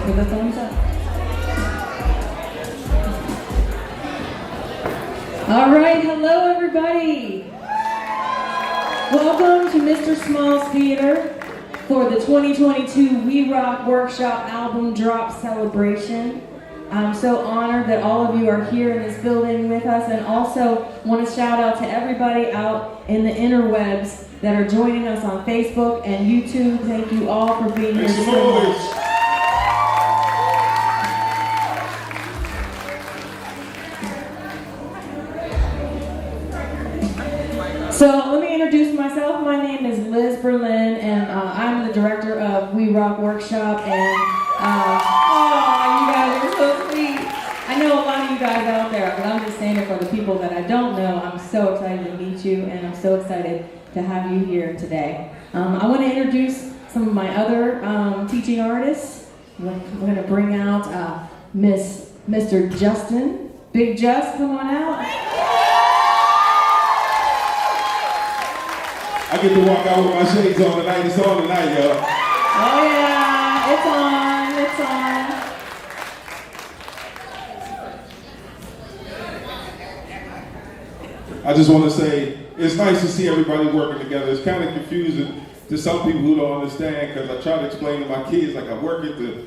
for the thumbs up. All right, hello everybody. Welcome to Mr. Small's Theater for the 2022 We Rock Workshop Album Drop Celebration. I'm so honored that all of you are here in this building with us, and also want to shout out to everybody out in the interwebs that are joining us on Facebook and YouTube. Thank you all for being here so much. So let me introduce myself. My name is Liz Berlin, and I'm the director of We Rock Workshop. And you guys are so sweet. I know a lot of you guys out there, but I'm just saying it for the people that I don't know. I'm so excited to meet you, and I'm so excited to have you here today. I want to introduce some of my other teaching artists. We're going to bring out Mr. Justin. Big Just, come on out. I get to walk out with my shades on tonight. It's on tonight, y'all. Oh yeah, it's on, it's on. I just want to say, it's nice to see everybody working together. It's kind of confusing to some people who don't understand, because I try to explain to my kids, like I work at the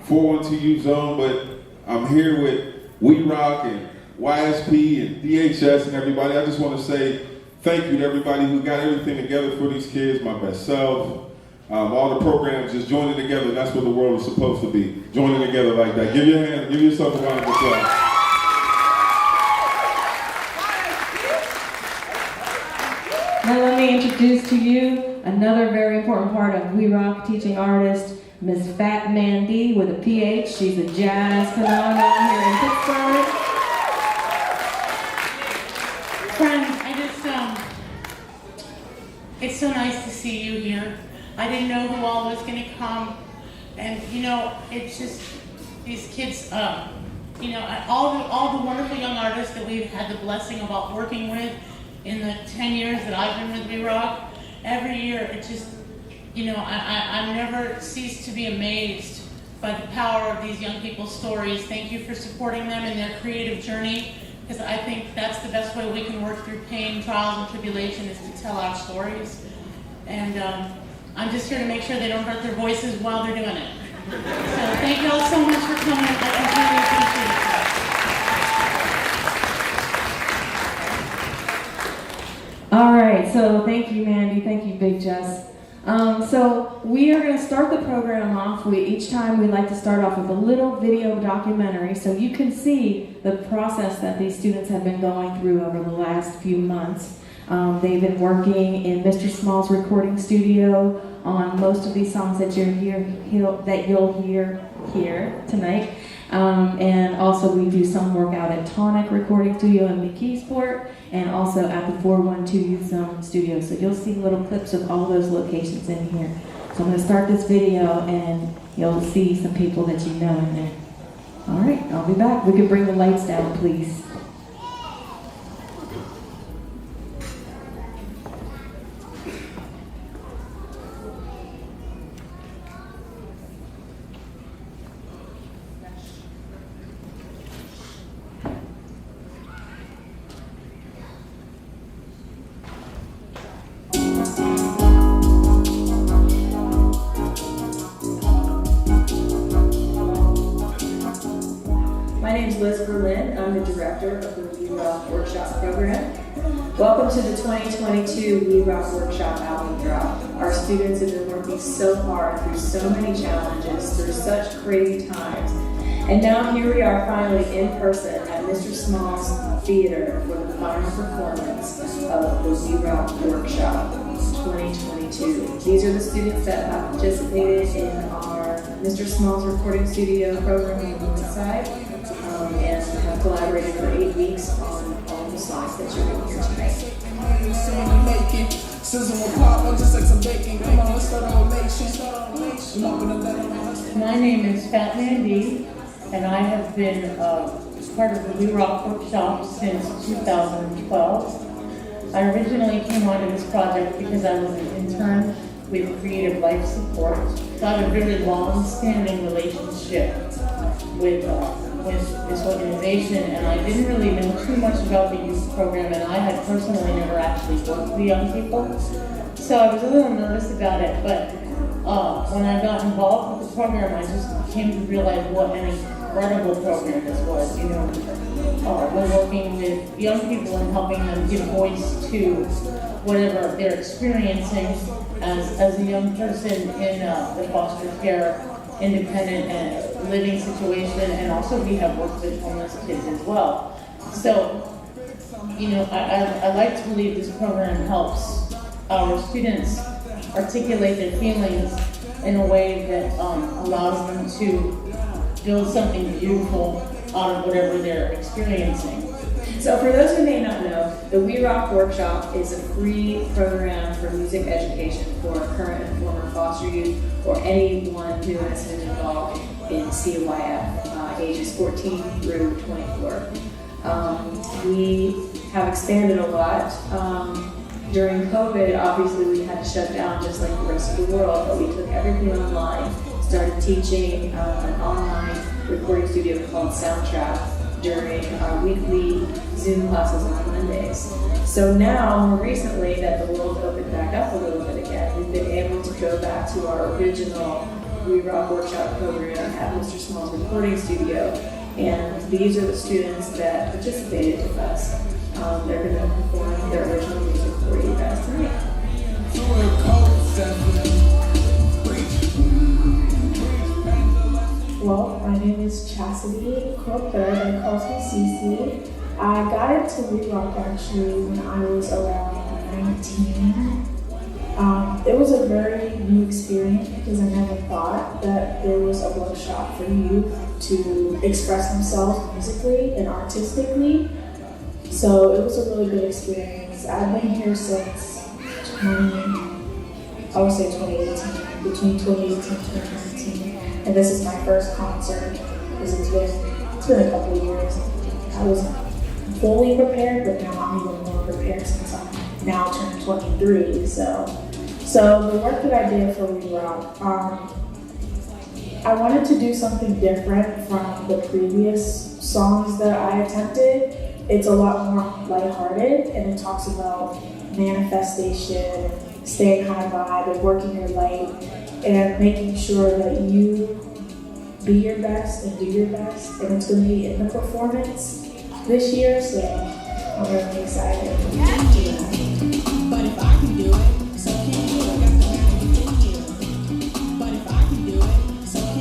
412U zone, but I'm here with We Rock and YSP and DHS and everybody. I just want to say thank you to everybody who got everything together for these kids, my best self, all the programs just joining together. That's what the world is supposed to be, joining together like that. Give your hand, give yourself a round of applause. Now let me introduce to you another very important part of We Rock teaching artist, Miss Phat Man Dee with a PH. She's a jazz phenomenon here in Pittsburgh. Friends, it's so nice to see you here. I didn't know who all was going to come, and it's just these kids. All the wonderful young artists that we've had the blessing of working with in the 10 years that I've been with We Rock. Every year, it just, I've never ceased to be amazed by the power of these young people's stories. Thank you for supporting them in their creative journey, because I think that's the best way we can work through pain, trials, and tribulation, is to tell our stories. And I'm just here to make sure they don't hurt their voices while they're doing it. So thank you all so much for coming. I really appreciate it. All right, so thank you, Mandy. Thank you, Big Jess. So we are going to start the program off. Each time we like to start off with a little video documentary so you can see the process that these students have been going through over the last few months. They've been working in Mr. Small's recording studio on most of these songs that you'll hear here tonight. And also we do some work out at Tonic Recording Studio in McKeesport, and also at the 412 Youth Zone Studio. So you'll see little clips of all those locations in here. So I'm going to start this video, and you'll see some people that you know in there. All right, I'll be back. We can bring the lights down, please. My name is Liz Berlin. I'm the director of the We Rock Workshop program. Welcome to the 2022 We Rock Workshop album drop. Our students have been working so hard through so many challenges, through such crazy times. And now here we are finally in person at Mr. Small's Theater for the final performance of the We Rock Workshop 2022. These are the students that have participated in our Mr. Small's recording studio program on the side. And have collaborated for 8 weeks on all the songs that you're going to hear tonight. My name is Phat Man Dee, and I have been part of the We Rock Workshop since 2012. I originally came onto this project because I was an intern with Creative Life Support, got a very long-standing relationship with this organization, and I didn't really know too much about the youth program, and I had personally never actually worked with young people, so I was a little nervous about it. But when I got involved with the program, I just came to realize what an incredible program this was. You know, we're working with young people and helping them give voice to whatever they're experiencing as a young person in the foster care, independent and living situation, and also we have worked with homeless kids as well. So, you know, I like to believe this program helps our students articulate their feelings in a way that allows them to build something beautiful out of whatever they're experiencing. So for those who may not know, the We Rock Workshop is a free program for music education for current and former foster youth or anyone who has been involved in CYF, ages 14 through 24. We have expanded a lot. During COVID, obviously we had to shut down just like the rest of the world, but we took everything online, started teaching an online recording studio called Soundtrap during our weekly Zoom classes on Mondays. So now, more recently, that the world opened back up a little bit again, we've been able to go back to our original We Rock Workshop program at Mr. Small's recording studio. And these are the students that participated with us. They're going to perform their original music for you guys tonight. Well, my name is Chastity Cook, but everybody calls me Cece. I got into We Rock actually when I was around 19. It was a very new experience because I never thought that there was a workshop for youth to express themselves musically and artistically. So it was a really good experience. I've been here since 2018, between 2018 and 2019. And this is my first concert because it's been a couple of years. I wasn't fully prepared, but now I'm even more prepared since I'm now turned 23. So the work that I did for We Rock, I wanted to do something different from the previous songs that I attempted. It's a lot more lighthearted, and it talks about manifestation, staying high vibe, and working your light, and making sure that you be your best and do your best. And it's going to be in the performance this year, so I'm really excited. But if I can do it, so can you. I got the magic in you. But if I can do it, so can you.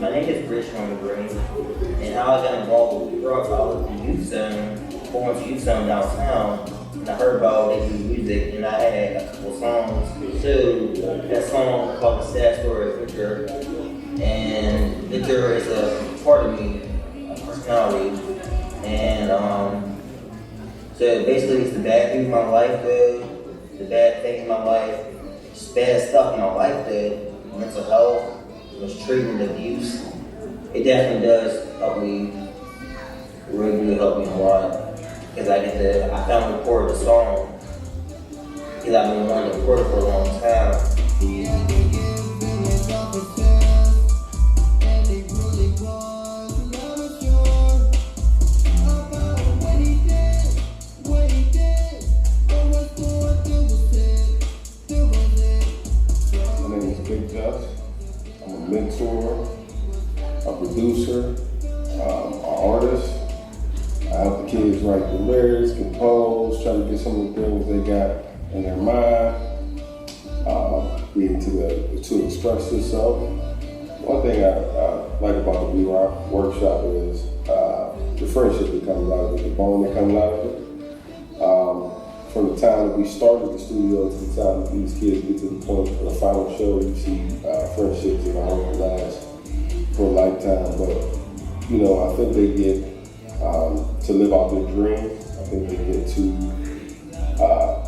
My name is Rich Green, and how I got involved with We Rock, I was in youth zone, going to youth zone downtown, and I heard about they do music, and I had a couple songs. So that song called The Sad Story of Victor, and Victor is a part of me, a personality, and so basically it's the bad things in my life, the bad things in my life, just bad stuff in my life, mental health, mistreatment, abuse. It definitely does help me, really help me a lot. Because I finally recorded the song. Because I've been wanting to record it for a long time. My name is Big Just. I'm a mentor, a producer, an artist. I help the kids write the lyrics, compose, try to get some of the things they got in their mind, to express yourself. One thing I like about the We Rock workshop is the friendship that comes out of it, the bond that comes out of it. From the time that we started the studio to the time that these kids get to the point of the final show, you see friendships that I hope last for a lifetime. But, you know, I think they get to live out their dreams. I think they get to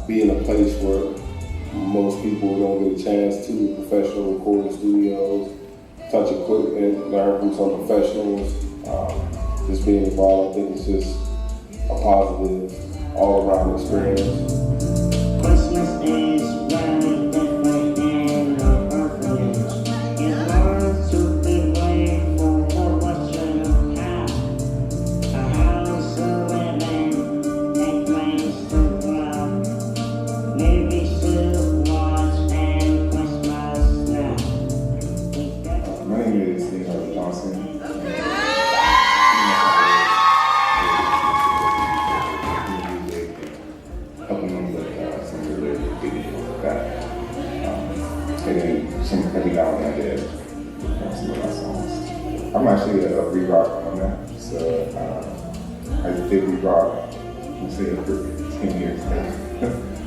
be in a place where most people don't get a chance to professional recording studios, touch equipment, learn from some professionals. Just being involved, I think it's just a positive, all-around experience. Christmas is very different in the orphanage. It's hard to be grateful for what you have. A house to live in, a place to grow. Maybe soup, watch, and Christmas now. My name is Leonard Johnson. Helping them with some of the lyrics, videos like that. And then every now and then I did some of my songs. I'm actually a re-rock on that. So I did re-rock, let's say, for 10 years now.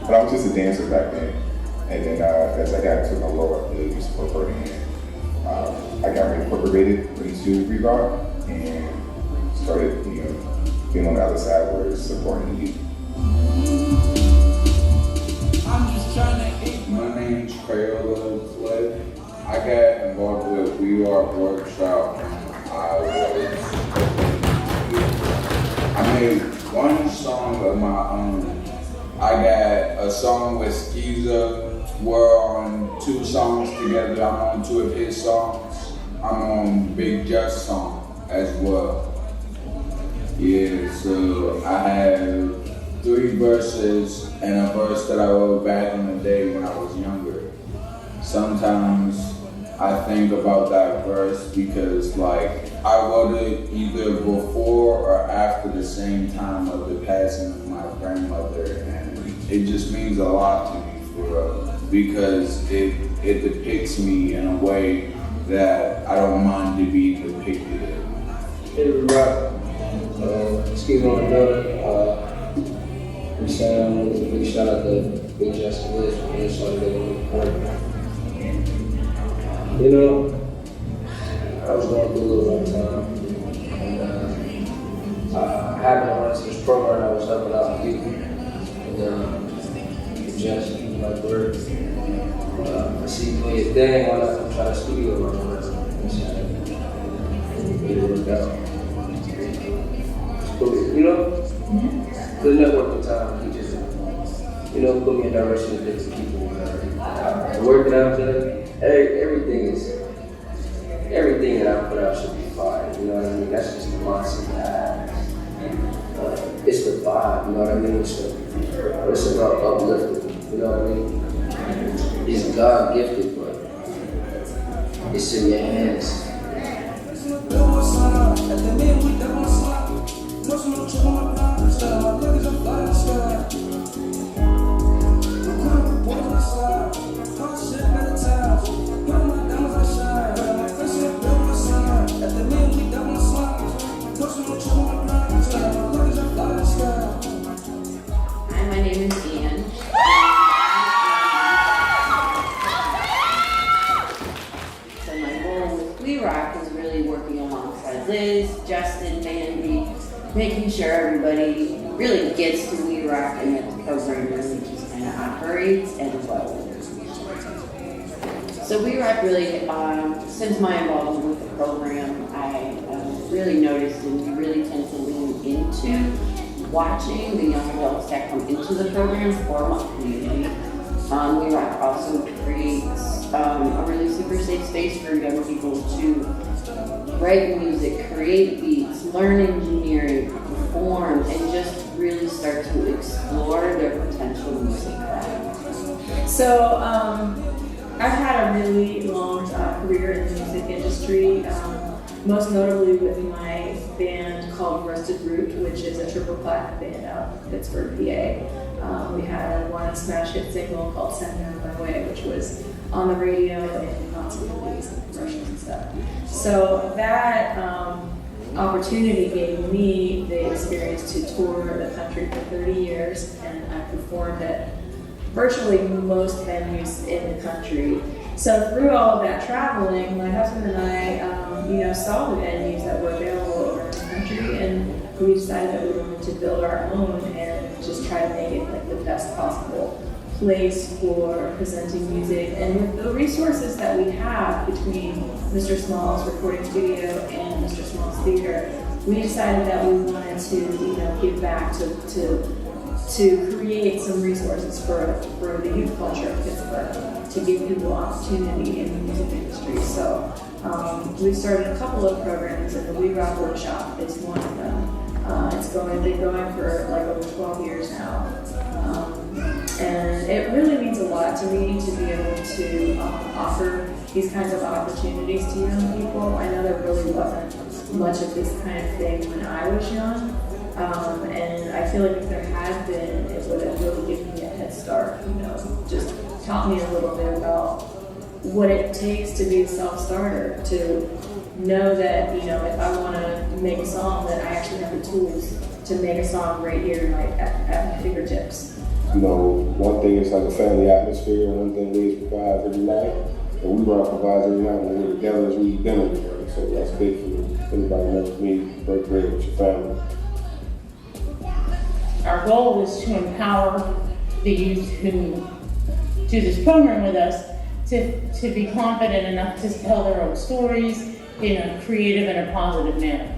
But I was just a dancer back then. And then as I got into my role, I really used to prefer I got incorporated into re-rock and started, being on the other side where it's supporting the youth. My name's Crayola Flood. I got involved with We Are Workshop when I made one song of my own. I got a song with Skiza. We're on 2 songs together. I'm on 2 of his songs. I'm on Big Just song as well. Yeah, so I have 3 verses and a verse that I wrote back in the day when I was younger. Sometimes I think about that verse because I wrote it either before or after the same time of the passing of my grandmother, and it just means a lot to me for real because it depicts me in a way that I don't mind to be depicted in. Hey, rock. Excuse me, brother. Big shout out to Big Justin Liz for being so good. I was going through a little rough time, and I happened to run into this program I was helping out with youth, and Justin, like work. I see you doing your thing, why not come try the studio right now? And made it work out. Good networking time, he just, put me in direction of different people. Working out there, everything that I put out should be fire, you know what I mean? That's just the mindset that I have. It's the vibe, you know what I mean? It's about uplifting, you know what I mean? It's God gifted, but it's in your hands. Hi, my name is Ian. So my goal with We Rock is really working alongside Liz, Justin, Mandy, making sure everybody really gets to We Rock and that the program really just kind of operates and flows. So We Rock really, since my involvement with the program, I really noticed and we really tend to lean into watching the young adults that come into the program form a community. We Rock also creates a really super safe space for young people to write music, create beats, learn engineering, perform, and just really start to explore their potential music craft. So I've had a really long career in the music industry, most notably with my band called Rusted Root, which is a triple platinum band out of Pittsburgh, PA. We had one smash hit single called Send Me On My Way, which was on the radio and concert movies and commercials and stuff. So that opportunity gave me the experience to tour the country for 30 years, and I performed at virtually most venues in the country. So through all of that traveling, my husband and I, saw the venues that were available around the country, and we decided that we wanted to build our own and just try to make it like the best possible place for presenting music. And with the resources that we have between Mr. Small's recording studio and Mr. Small's theater, we decided that we wanted to, give back to create some resources for the youth culture of Pittsburgh, to give people opportunity in the music industry. So we started a couple of programs, and the We Rock Workshop is one of them. Been going for like over 12 years now. And it really means a lot to me to be able to offer these kinds of opportunities to young people. I know there really wasn't much of this kind of thing when I was young. And I feel like if there had been, it would have really given me a head start, just taught me a little bit about what it takes to be a self-starter, to know that, if I want to make a song, that I actually have the tools to make a song right here at my fingertips. One thing is like a family atmosphere, one thing we provide every night, and We Rock provides every night when we're together is we eat dinner together. So that's big for me. Anybody knows me, break bread with your family. Our goal is to empower the youth who do this program with us to be confident enough to tell their own stories in a creative and a positive manner.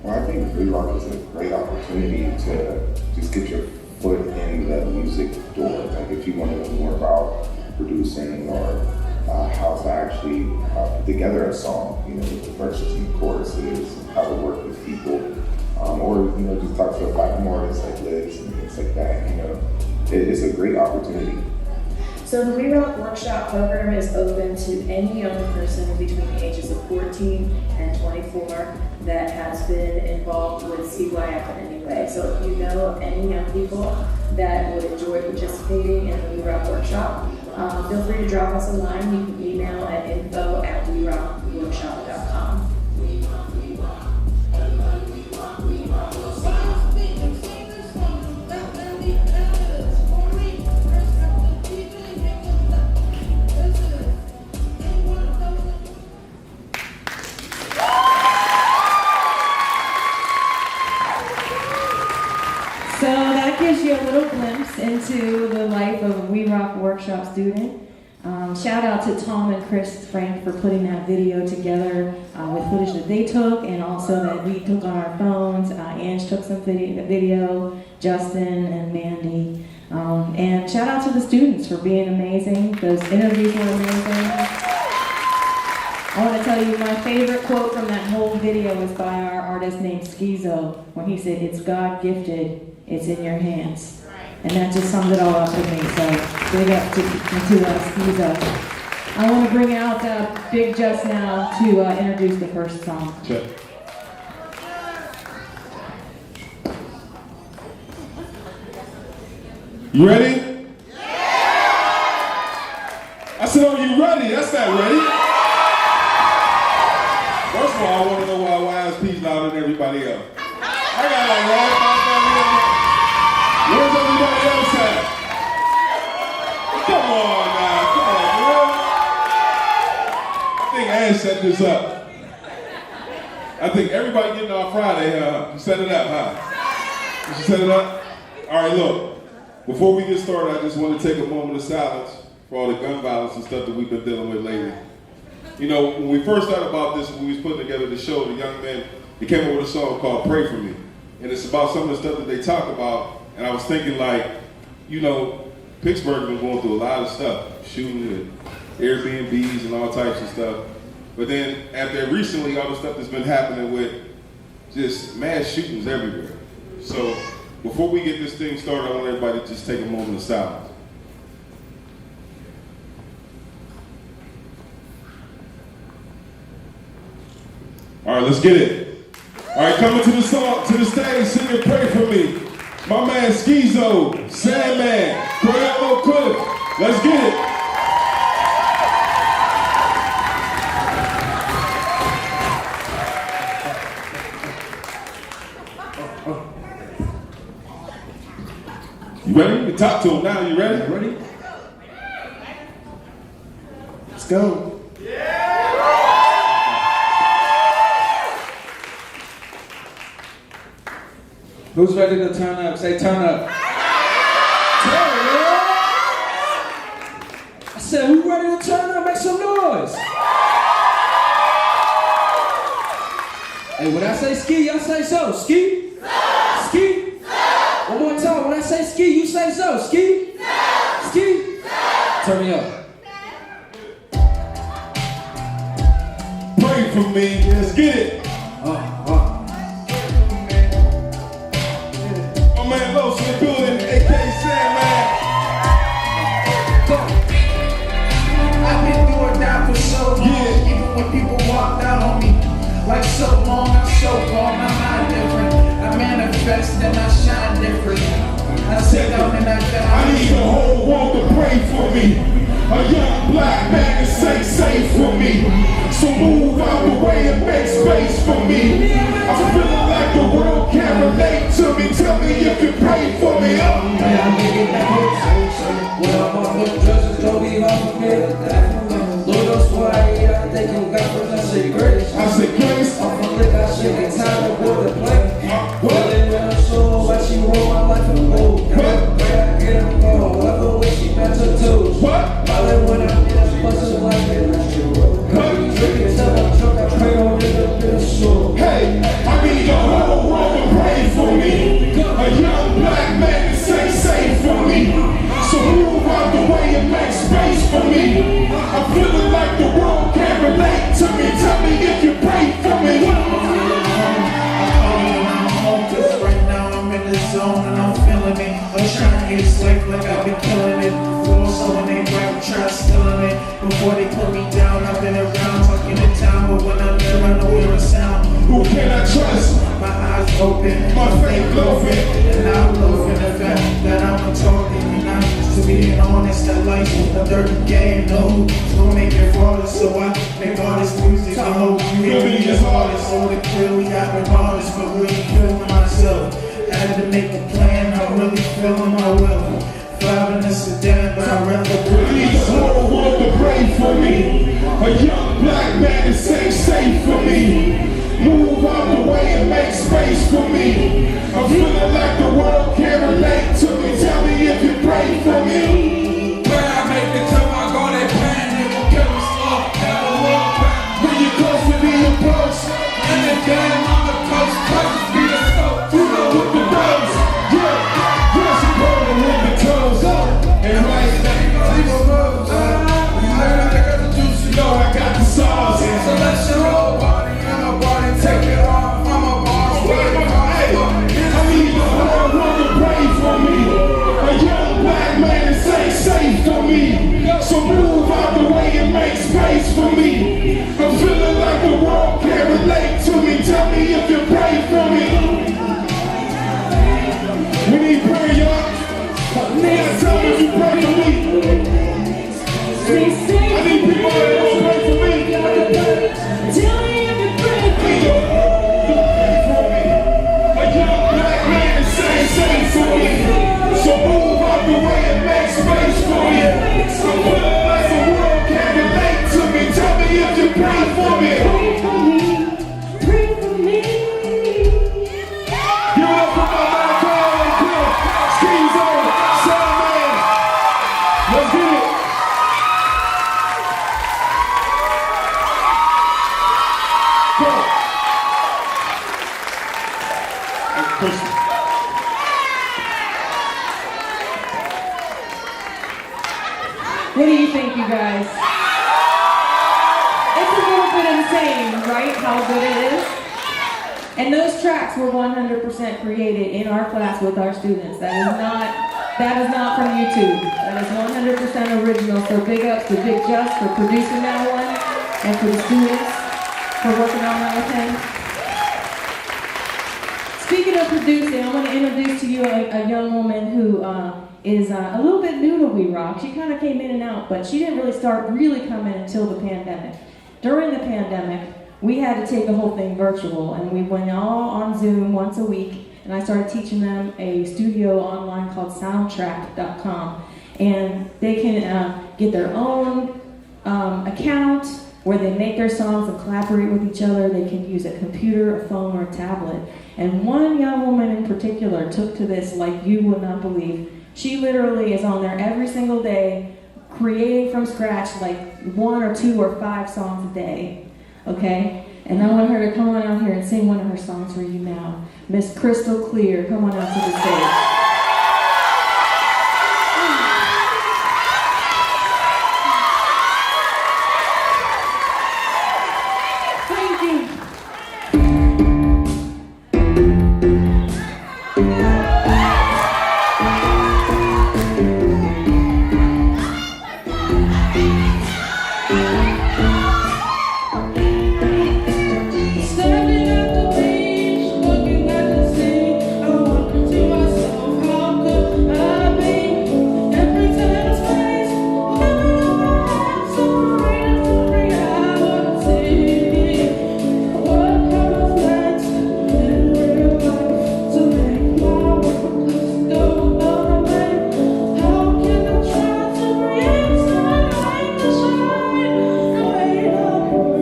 Well, I think We Rock is a great opportunity to just get your foot in the music door. Like if you want to know more about producing or how to actually put together a song, with the verses and the choruses, how to work with people, or just talk to a platinum artist like Liz and things like that. It's a great opportunity. So the We Rock Workshop program is open to any young person between the ages of 14 and 24 that has been involved with CYF in any way. So if you know of any young people that would enjoy participating in the We Rock Workshop, feel free to drop us a line. You can email at info@werockworkshop.com. So that gives you a little glimpse into the life of a We Rock Workshop student. Shout out to Tom and Chris Frank for putting that video together with footage that they took and also that we took on our phones. Ange took some video, Justin and Mandy. And shout out to the students for being amazing. Those interviews were amazing. I want to tell you my favorite quote from that whole video was by our artist named Schizo, when he said, "It's God-gifted, it's in your hands." And that just sums it all up for me, so big up to Schizo. I want to bring out Big Just now to introduce the first song. Check. You ready? I said, are you ready? That's not ready. First of all, I want to know why YSP's louder than everybody else. I got like right my family in there. Where's everybody else at? Come on now, come on, bro. I think Ann set this up. I think everybody getting off Friday, you set it up, huh? Did you set it up? All right, look. Before we get started, I just want to take a moment of silence for all the gun violence and stuff that we've been dealing with lately. When we first thought about this, when we was putting together the show, the young men, they came up with a song called Pray For Me. And it's about some of the stuff that they talk about. And I was thinking Pittsburgh's been going through a lot of stuff, shooting and Airbnbs and all types of stuff. But then after recently, all the stuff that's been happening with just mass shootings everywhere. So before we get this thing started, I want everybody to just take a moment of silence. All right, let's get it. All right, coming to the stage, singing Pray For Me. My man Schizo, Sandman, Coelho Cliff. Let's get it. You ready? You can talk to him now. You ready? You ready? Let's go. Who's ready to turn up? Say turn up. Turn up. said, who ready to turn up? Make some noise. Hey, when I say ski, y'all say so. Ski? Ski? One more time. When I say ski, you say so. Ski? Ski? Turn me up. Pray for me. Let's get it. My man Los in the building, a.k.a. Sandman. I've been doing that for so long, even when people walk out on me. Like so long, I'm so long, I'm not different. I manifest and I shine different. I sit down and I die. I need the whole world to pray for me. A young black man to say safe for me. So move out the way and make space for me. I'm feeling like the world can't relate to me. Tell me if you pray for me. I make it back when I'm on the drugs, don't be hard for me. Lord knows why I think I'm God first. I say grace. I say grace. I'm from lick, I shake it time to build a plane. Well, in her soul, but she roll my life in gold. Pray I get them gone, whatever way she bent her toes. What? When I dance, bustin' like it. Drinking till I'm drunk, I pray on it a bit of soul. Hey, I need the whole world to pray for me. A young black man to say safe for me. So move out the way and make space for me. I'm feeling like the world can't relate to me. Tell me if you pray for me. I'm hopeless right now, I'm in the zone and I'm feeling it. I'm trying to get slave like I've been killing it. So when they rap, try stealing it. Before they put me down, I've been around talking in town, but when I'm there, I know hear a sound. Who can I trust? My eyes open, my faith loving, and I'm loving the fact that I'm a target. And I'm used to being honest, that life's a dirty game. No, it's gonna make it harder, so I make all this music. I hope you hear me as hardest. So the clearly I've been honest, but really feeling myself. Had to make a plan, I'm really feeling my will. Driving a sedan, but I'd rather need the whole world to pray for me. A young black man to say safe for me. Move out the way and make space for me. I'm feeling like the world can't relate to me. Tell me if you pray for me. When I make it to my goal, they plan, they gon' kill me slow. Never look back. When you're close to me, you're close. And the game on the coast, coast, be a scope. You know what the roads. Yeah, yes, you're rolling with the toes. And right now, you know I got the sauce. So let's your roll body, I'm a body, take it off, I'm a boss. I need the whole world to pray for me. A young black man to say safe for me. So move out the way and make space for me. I'm feeling like the world can't relate to me. Tell me if you pray for me. We need prayer, y'all. Man, tell me if you pray for me. I need people that will pray for me. Tell me if you pray for me. A young black man to say safe for me. So move out the way and make space for me. I'm feeling like the world can't relate to me. Tell me if you pray for me. Pray for me. Give it up for my man Carl and Cliff. Ski's on. Sandman. Let's get it. Go. What do you think, you guys? It's a little bit insane, right, how good it is? And those tracks were 100% created in our class with our students. That is not from YouTube. That is 100% original. So big ups to Big Just for producing that one, and for the students for working on that with him. Speaking of producing, I want to introduce to you a young woman who is a little bit new to We Rock. She kind of came in and out, but she didn't really start really coming until the pandemic. During the pandemic, we had to take the whole thing virtual, and we went all on Zoom once a week, and I started teaching them a studio online called soundtrack.com. And they can get their own account where they make their songs and collaborate with each other. They can use a computer, a phone, or a tablet. And one young woman in particular took to this like you would not believe. She literally is on there every single day, creating from scratch like 1 or 2 or 5 songs a day, okay? And I want her to come on out here and sing one of her songs for you now. Miss Crystal Clear, come on out to the stage. Standing at the beach, looking at the sea, I wonder to myself, how could I be? Every time space, separated from reality. What comes next in real life to make my world go away? How can I try to create sunlight to shine away the world?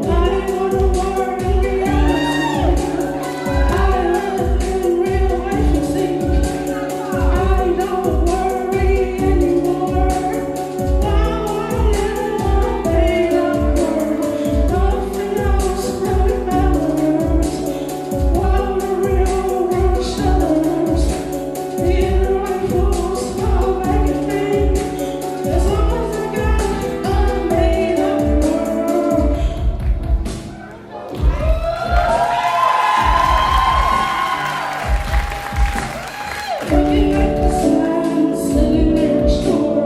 I wanna work in reality. I live in real life, you see. I don't worry anymore. Now I live in my made-up world. Nothing else really matters. While the real world shudders, the inner life will smile back at me. As long as I got a made-up world. Looking at the signs, sitting in the store,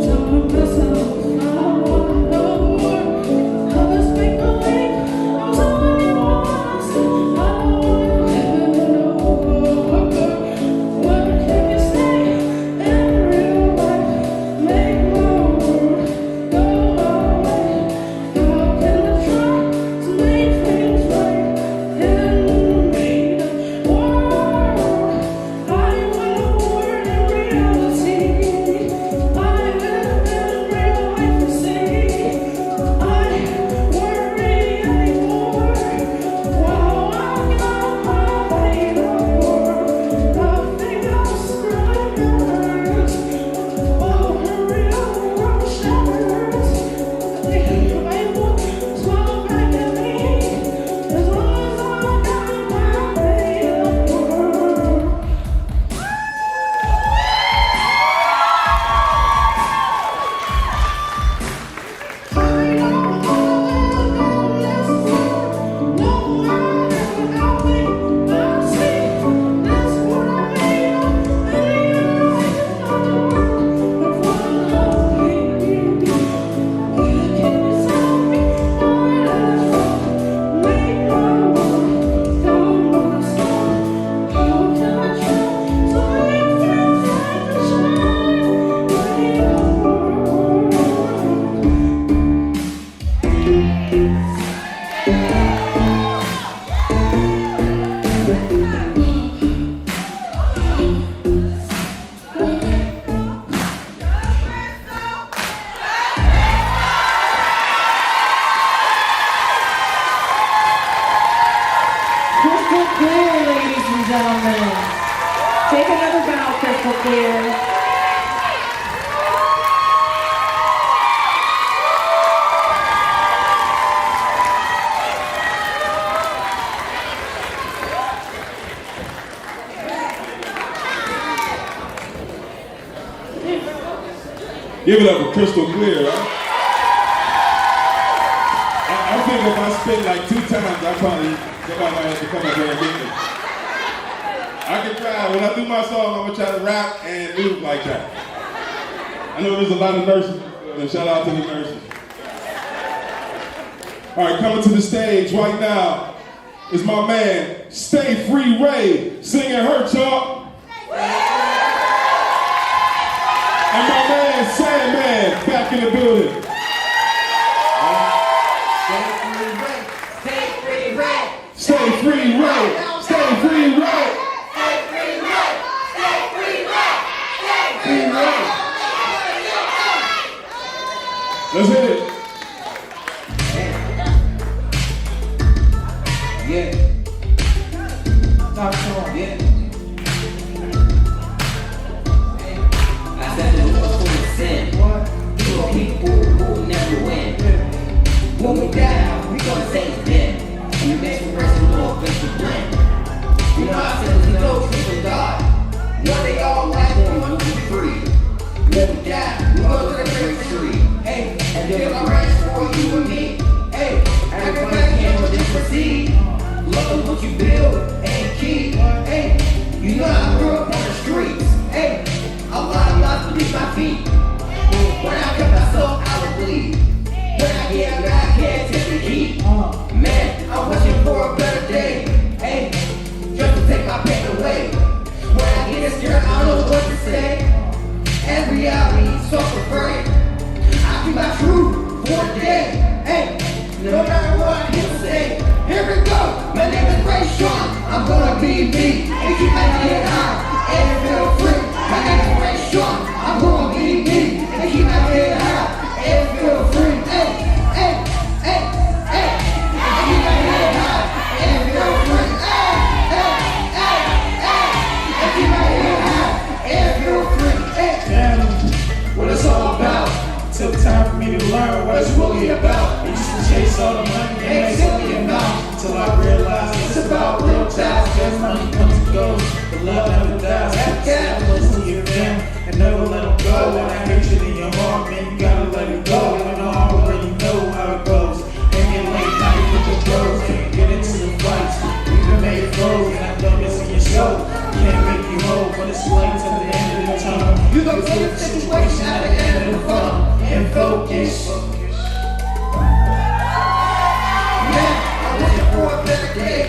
telling myself I want no more. Others make believe I'm telling you once, I don't wanna live it over. Where can you stay in real life? Make my world go away. How can I try to make things right in made-up world? I wanna work in reality. I live in real life, you see. I worry anymore. Wow, I got my made-up world. Nothing else really matters. Oh, the real world shatters. The inner life will smile back at me. As long as I got my made-up world. Crystal Clear, ladies and gentlemen. Take another bow, Crystal Clear. Give it up for Crystal Clear, right? I think if I spit like 2 times, somebody might have to come up here and get me. I can try. When I do my song, I'm gonna try to rap and move like that. I know there's a lot of nurses, and shout out to the nurses. All right, coming to the stage right now is my man, Stay Free Ray, singing Hurt Y'all. And my man, Sandman, back in the building. Stay free, Ray. Stay free, Ray. Stay free, Ray. Let's hit it. Yeah. Talk to him. Yeah. I said it was 40 cents. And then I race for you and me. Hey, everybody can't but just proceed. Love what you build and keep. Hey, you know I grew up on the streets. Hey, a lot of life beneath my feet. When I cut myself, I would bleed. When I get back, can't take the heat. Man, I'm wishing for a better day. Hey, just to take my pain away. When I get scared, I don't know what to say. And reality, so afraid. I keep my truth for a day. Hey, no matter what people say. Here we go. My name is Ray Sean. I'm gonna be me and keep my head high and feel free. My name is Ray Sean. I'm gonna be me and keep my head high and feel free. Hey, hey, hey, hey. And keep my head high and feel free. Hey, hey, hey, hey. And keep my head high and feel free. Hey. Damn, what it's all about. Took time for me to learn what it's really about. It used to chase all the money and make silly amount. Till I realized it's about real ties. Cause money comes and goes, but love never dies. Have to stay close to your them and never let them go. When I hate you in your heart, man, you gotta let it go. And I already know how it goes. Hanging late night with the bros, can't get into the fights. We been made froze, and I know this in your show. Can't make you whole, but it's late to the end of the tunnel. You gon' get the situation at the end of the funnel. And focus. Man, I'm looking for a better day.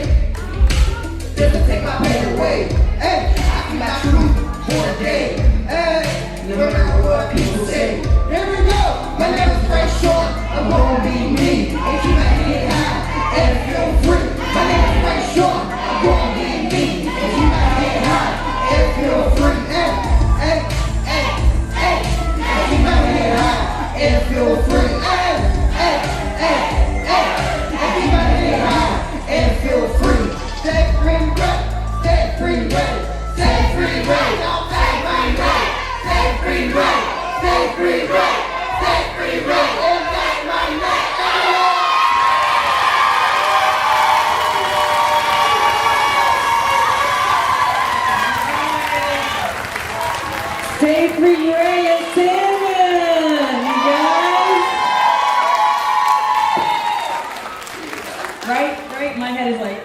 Just to take my pain away. Hey, I keep my truth for a day. Hey, no matter what people say. Here we go. My name is Ray Sean. I'm gonna be me and keep my head high and feel free. My name is Ray Sean. I'm gonna be me and keep my head high and feel free. Hey, hey, hey, hey. And keep my head high and feel free. Hey, hey, hey, hey. And keep my head high and feel free. Stay free, ready. Stay free, ready. Stay free, ready. Stay free, ready. Stay free, ready. Stay free, ready. Stay free, ready. And that's my name. Stay free, Ray and Salmon, you guys. Right? My head is like.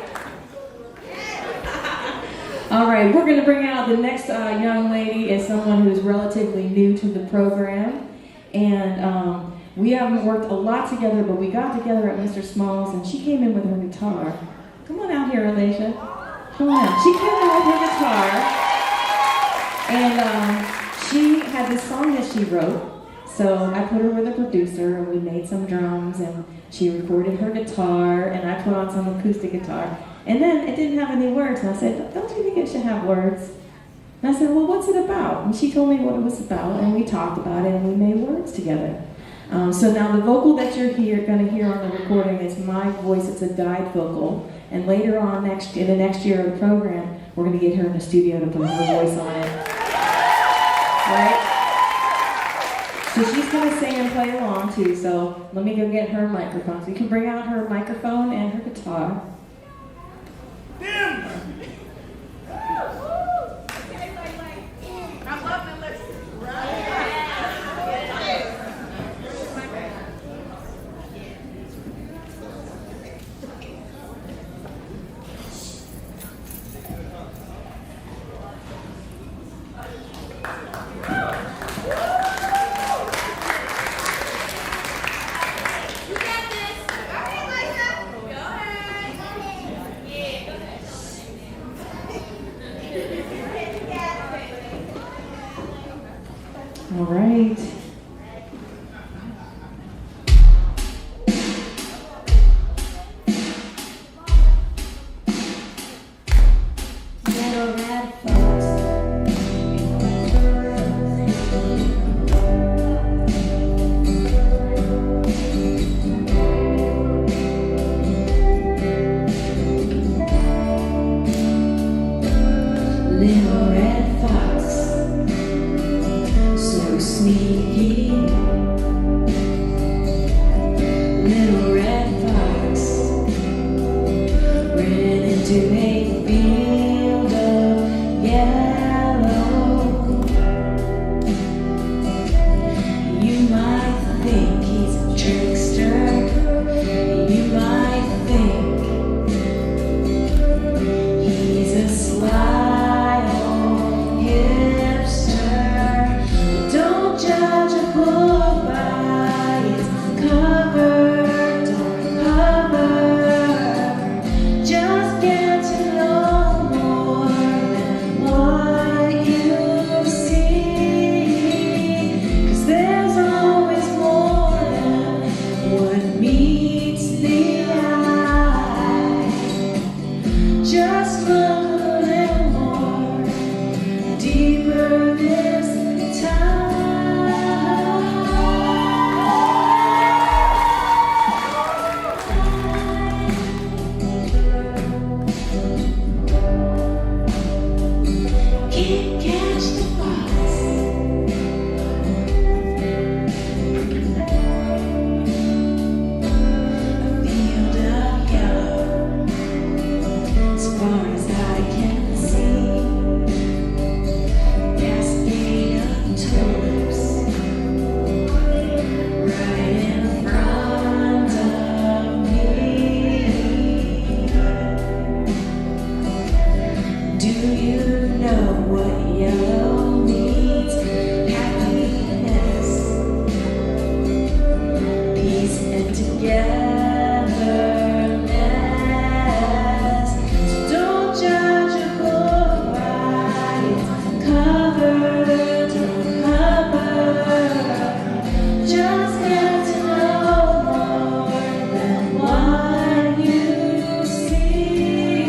All right, we're going to bring out the next young lady as someone who's relatively new to the program. And we haven't worked a lot together, but we got together at Mr. Small's, and she came in with her guitar. Come on out here, Alicia. Come on out. She came in with her guitar, and she had this song that she wrote. So I put her with a producer, and we made some drums, and she recorded her guitar, and I put on some acoustic guitar. And then it didn't have any words, and I said, don't you think it should have words? And I said, well, what's it about? And she told me what it was about, and we talked about it, and we made words together. So now the vocal that you're going to hear on the recording is my voice. It's a guide vocal. And later on, in the next year of the program, we're going to get her in the studio to put her voice on it. Right? So she's going to sing and play along, too. So let me go get her microphone. So you can bring out her microphone and her guitar. peace and togetherness. So don't judge a book by its cover, don't cover. Just get to know more than what you see.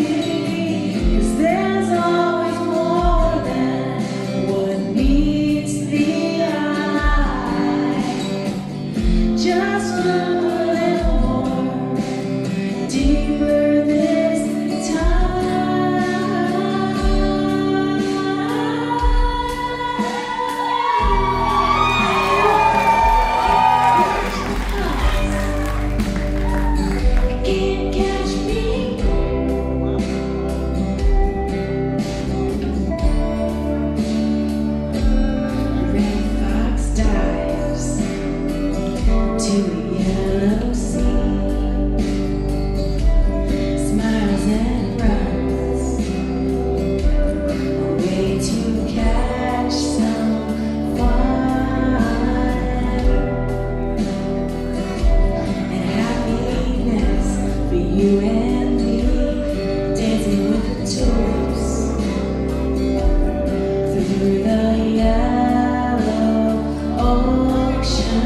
'Cause there's always more than what meets the eye. Just look a little more deeper this Can't catch me. Red fox dives to a yellow sea, smiles and runs away to catch some fun. And happiness for you and me, dancing with the tools through the yellow ocean.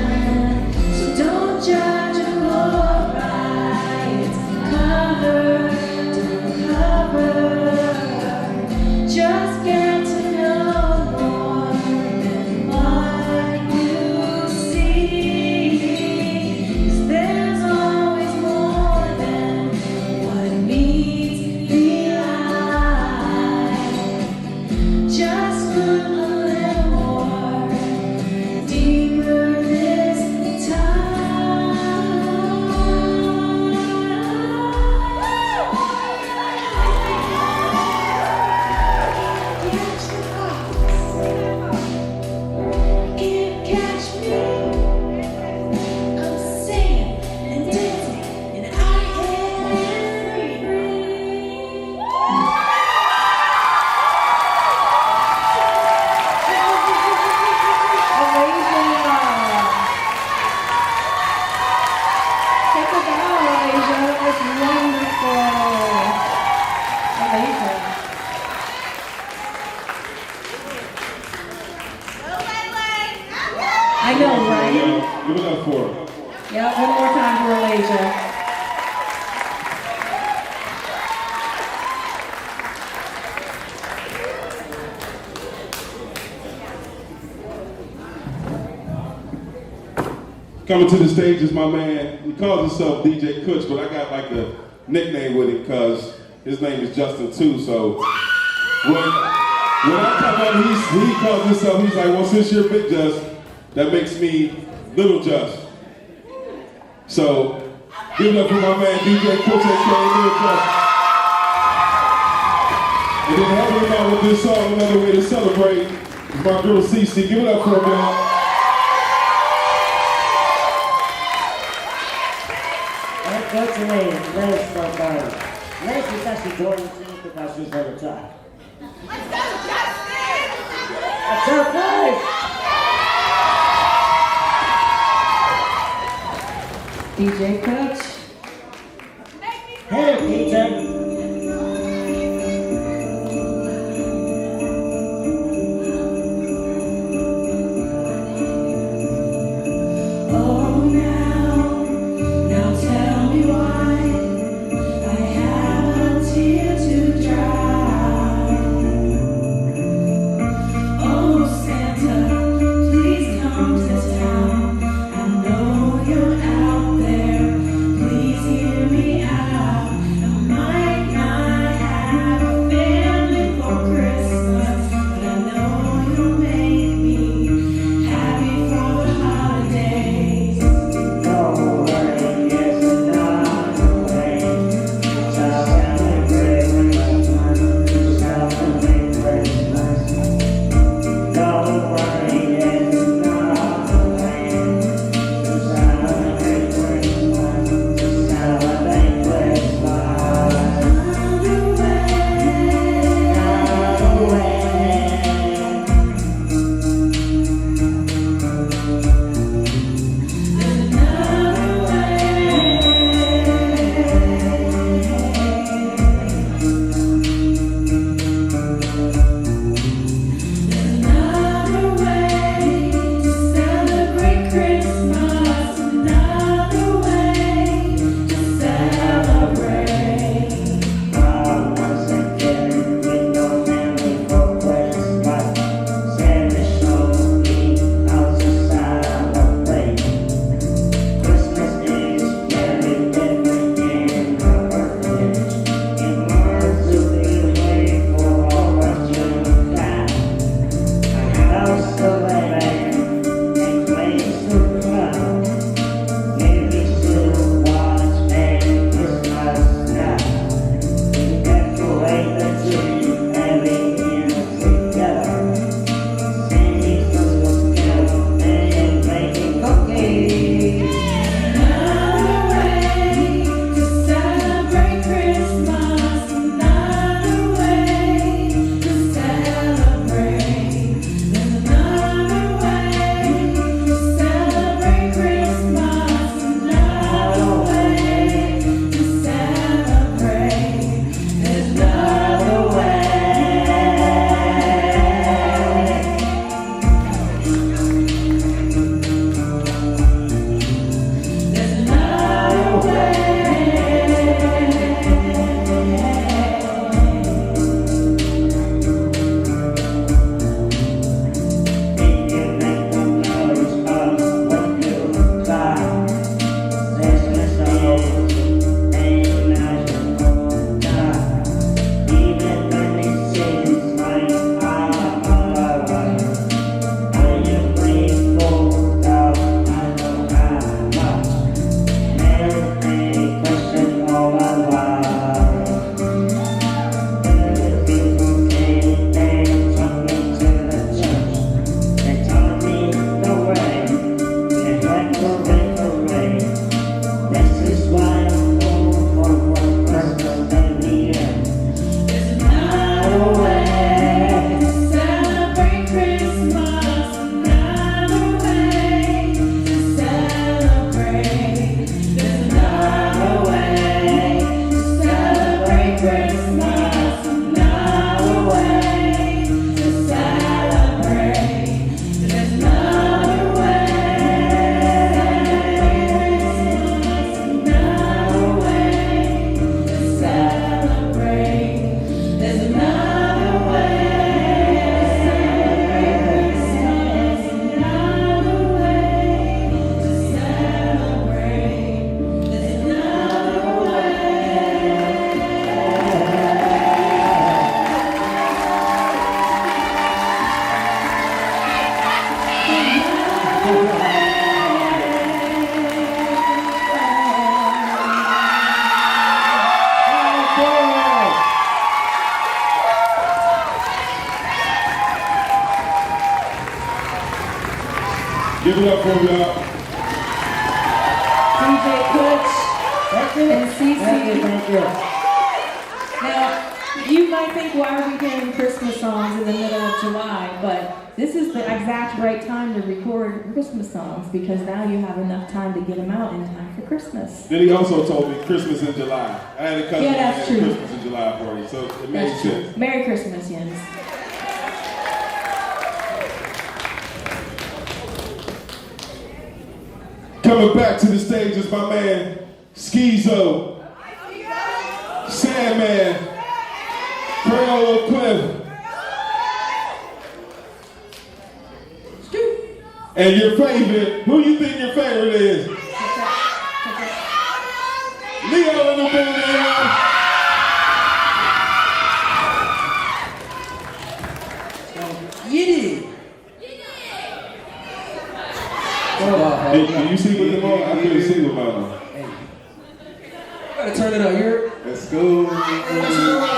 So don't judge a book by its cover, don't cover. Just get to know more than what you see. 'Cause there's always more than what meets the eye. Just look a little more deeper this Can't catch me. I'm singing and dancing and I am free. Amazing. Take a bow, Asia. That was wonderful. Amazing. I know, right? Give it up for her. Yeah, one more time for Malaysia. Coming to the stage is my man. He calls himself DJ Kutch, but I got like a nickname with him because his name is Justin too. So when I talk about he calls himself, he's like, well, since you're Big Just, that makes me Little Just. So give it up for my man DJ Kutch, aka Little Just. And then helping him out with this song, Another Way to Celebrate, is my girl Cece. Give it up for him, y'all. What's her name? Les from Les is actually going to sing because she's on the track. Let's go, Justin! That's our prize! DJ Kutch. Hey, Peter! Oh, now tell me why I have a tear to dry. Oh, Santa, please come to town. I know you're out there. Please hear me out. Am I Give it up for me, y'all. DJ Kutch and CC. Thank you. Now, you might think, why are we hearing Christmas songs in the middle of July? But this is the exact right time to record Christmas songs because now you have enough time to get them out in time for Christmas. Then he also told me Christmas in July. I had a cousin Yeah, that that's had true. a Christmas in July party, so it made That's true. sense. Merry Christmas, Jens. Coming back to the stage is my man, Schizo, Sandman, Crayola Cliff, and your favorite, who you think your favorite is? Leo in the building. Did you see with them on? I couldn't see with mine on. Gotta turn it up, you're. Let's go. Let's go.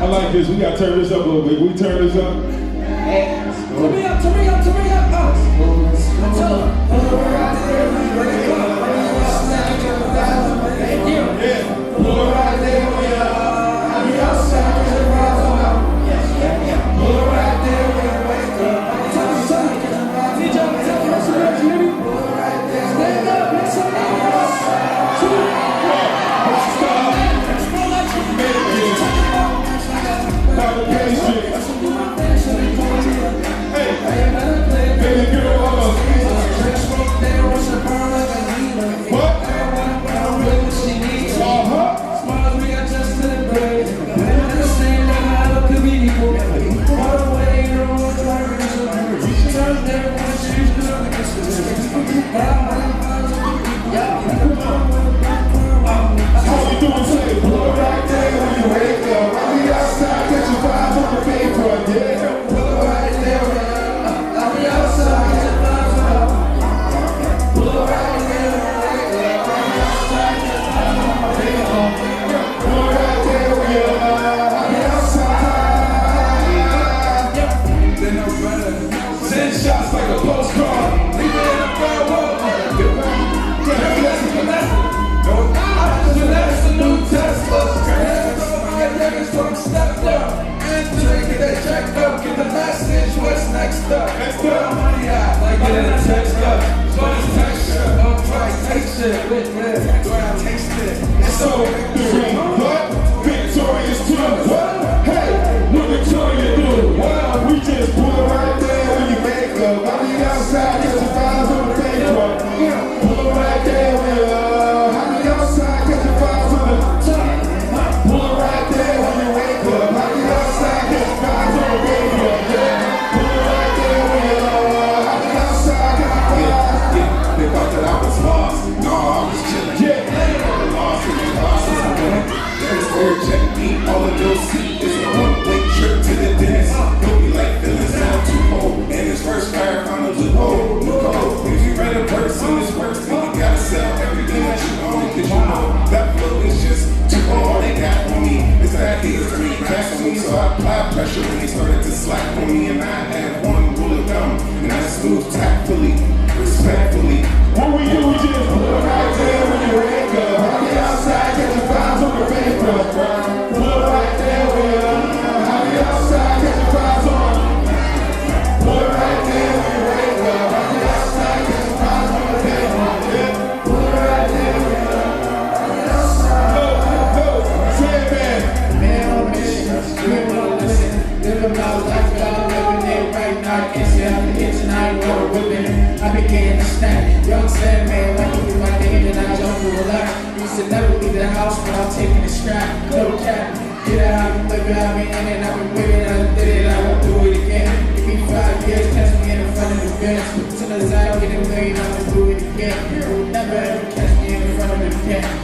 I like this. We gotta turn this up a little bit. We turn this up. Hey, turn me up.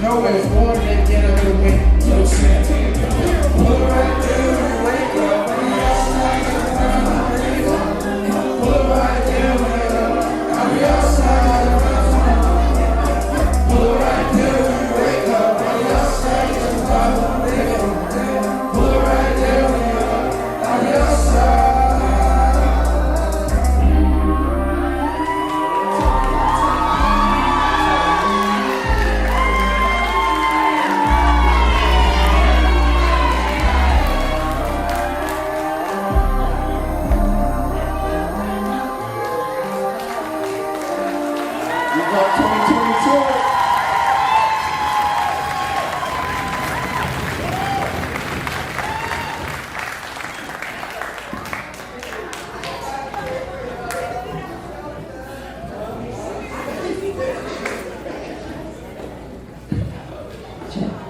No way, more than get up the way. So sad. Pull right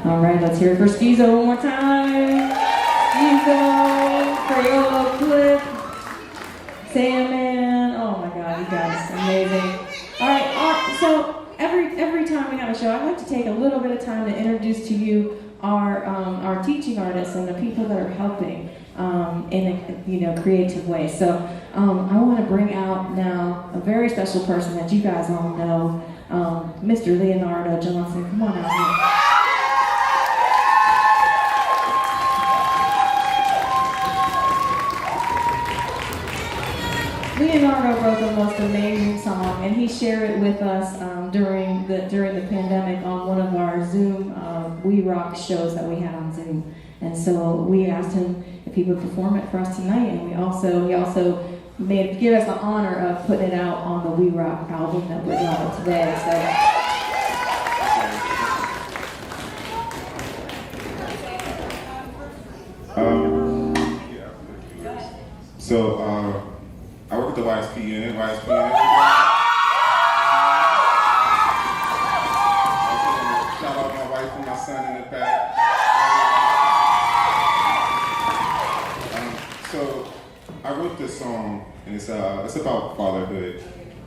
All right, let's hear it for Schizo one more time. Schizo, Crayola Clip, Sandman. Oh my God, you guys, amazing. All right, so every time we have a show, I like to take a little bit of time to introduce to you our teaching artists and the people that are helping in a creative way. So I want to bring out now a very special person that you guys all know, Mr. Leonardo Johnson. Come on out here. Leonardo wrote the most amazing song, and he shared it with us during the pandemic on one of our Zoom We Rock shows that we had on Zoom. And so we asked him if he would perform it for us tonight, and he also give us the honor of putting it out on the We Rock album that we're doing today. So I work at the YSP unit. Shout out my wife and my son in the back. So I wrote this song, and it's about fatherhood.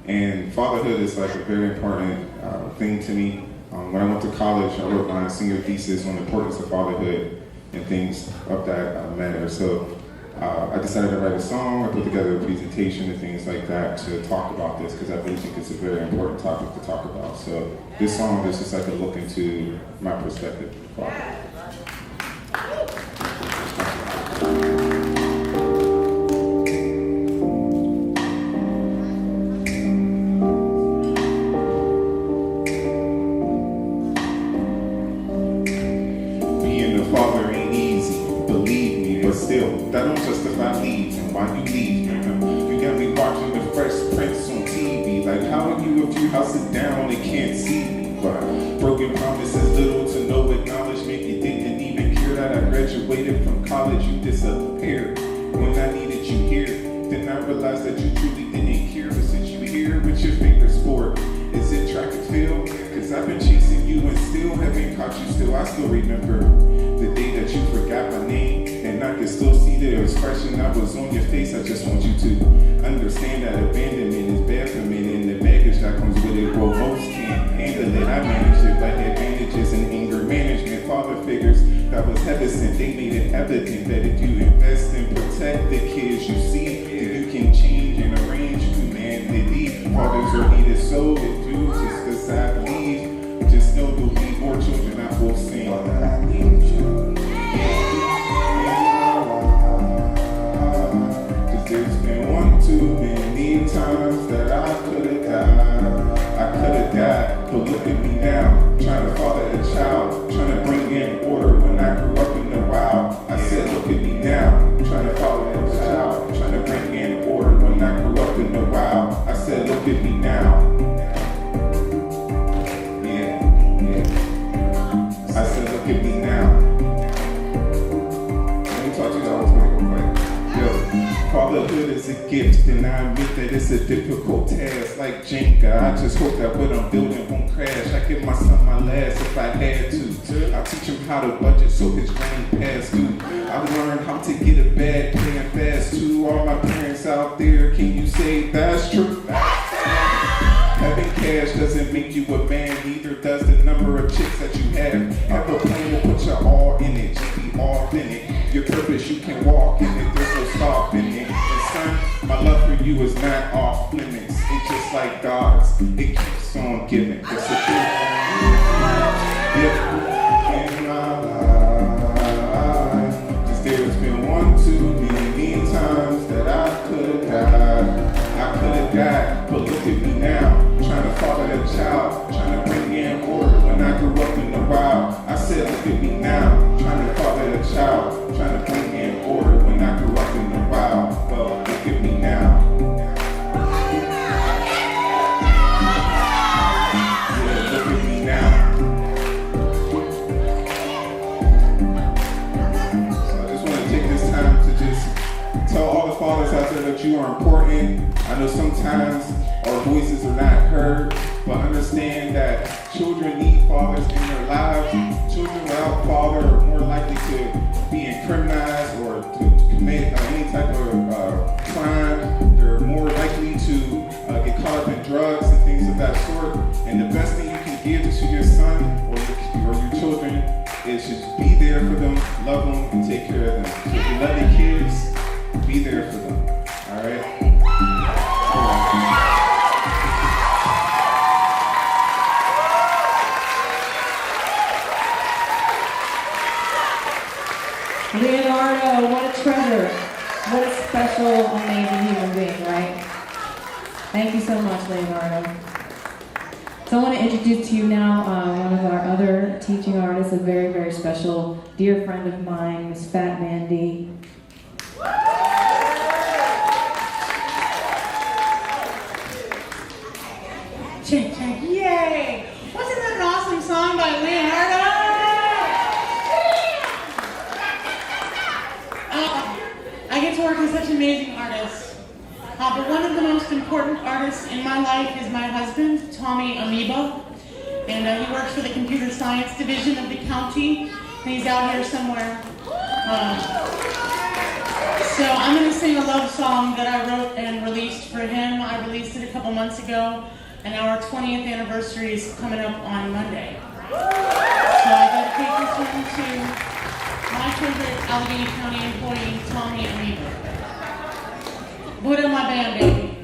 And fatherhood is like a very important thing to me. When I went to college, I wrote my senior thesis on the importance of fatherhood and things of that matter. So I decided to write a song, I put together a presentation and things like that to talk about this, because I really think it's a very important topic to talk about. So this song is just like a look into my perspective. Being a father ain't easy, believe me, but still, that don't justify leaving. Why you leave? You got me watching the Fresh Prince on TV. Like, how are you if you house it down and can't see me? But broken promises, little to no acknowledgement. You didn't even care that I graduated from college. You disappeared when I needed you here. Then I realized that you truly didn't care. But since you here with your favorite sport, is it track and field? Cause I've been chasing you and still haven't caught you still. I still remember the day that you forgot my name, and I can still see the expression that was on your face. I just want you to understand that abandonment is bad for men, and the baggage that comes with it, well, most can't handle it. I managed it like advantages and anger management. Father figures that was hesitant, they made it evident that if you invest and protect the kids you see, then you can change and arrange humanity. Fathers are needed so if you just decide to leave, just know there'll be more children that will sing. I need you. There's been one too many times that I could've died, but look at me now, trying to father a child, trying to bring in order when I grew up in the wild. I said, look at me now, trying to father a child, trying to bring in order when I grew up in the wild. I said, look at me now. Yeah. I said, look at me now. Let me talk to you guys real quick. Yo, fatherhood is a gift, and I admit that it's a difficult task. Like Jenga, I just hope that what I'm building won't crash. I give my son my last if I had to. I teach him how to budget so his brain pass due. I learned how to get a bag paying fast too. All my parents out there, can you say that's true? Having cash doesn't make you a man, neither does the number of chicks that you have. Have a plan to put your all in it, just be all in it. Your purpose, you can walk in it, there's no stopping it. And son, my love for you is not off limits. It's just like God's, it keeps on giving. It's a gift in my life. Cause there's been one too many times that I could've died, but look at me now, trying to father a child, trying to bring in order when I grew up in the wild. I said, look at me now, trying to father a child, trying to bring in order when I grew up in the wild. Well, look at me now. Yeah, look at me are important. I know sometimes our voices are not heard, but understand that children need fathers in their lives. Children without father are more likely to be incriminated or to commit any type of crime. They're more likely to get caught up in drugs and things of that sort. And the best thing you can give to your son or your children is just be there for them, love them, and take care of them. So if you love your kids, be there for them. All right? Leonardo, what a treasure. What a special, amazing human being, right? Thank you so much, Leonardo. So I want to introduce to you now one of our other teaching artists, a very, very special dear friend of mine, Miss Phat Man Dee. Check, check, yay! Wasn't that an awesome song by Leonardo? I get to work with such amazing artists. But one of the most important artists in my life is my husband, Tommy Amoeba. And he works for the computer science division of the county. And he's out here somewhere. So I'm going to sing a love song that I wrote and released for him. I released it a couple months ago. And our 20th anniversary is coming up on Monday. So I dedicate this one to my favorite Allegheny County employee, Tommy Amoeba. Buddha, my band, baby.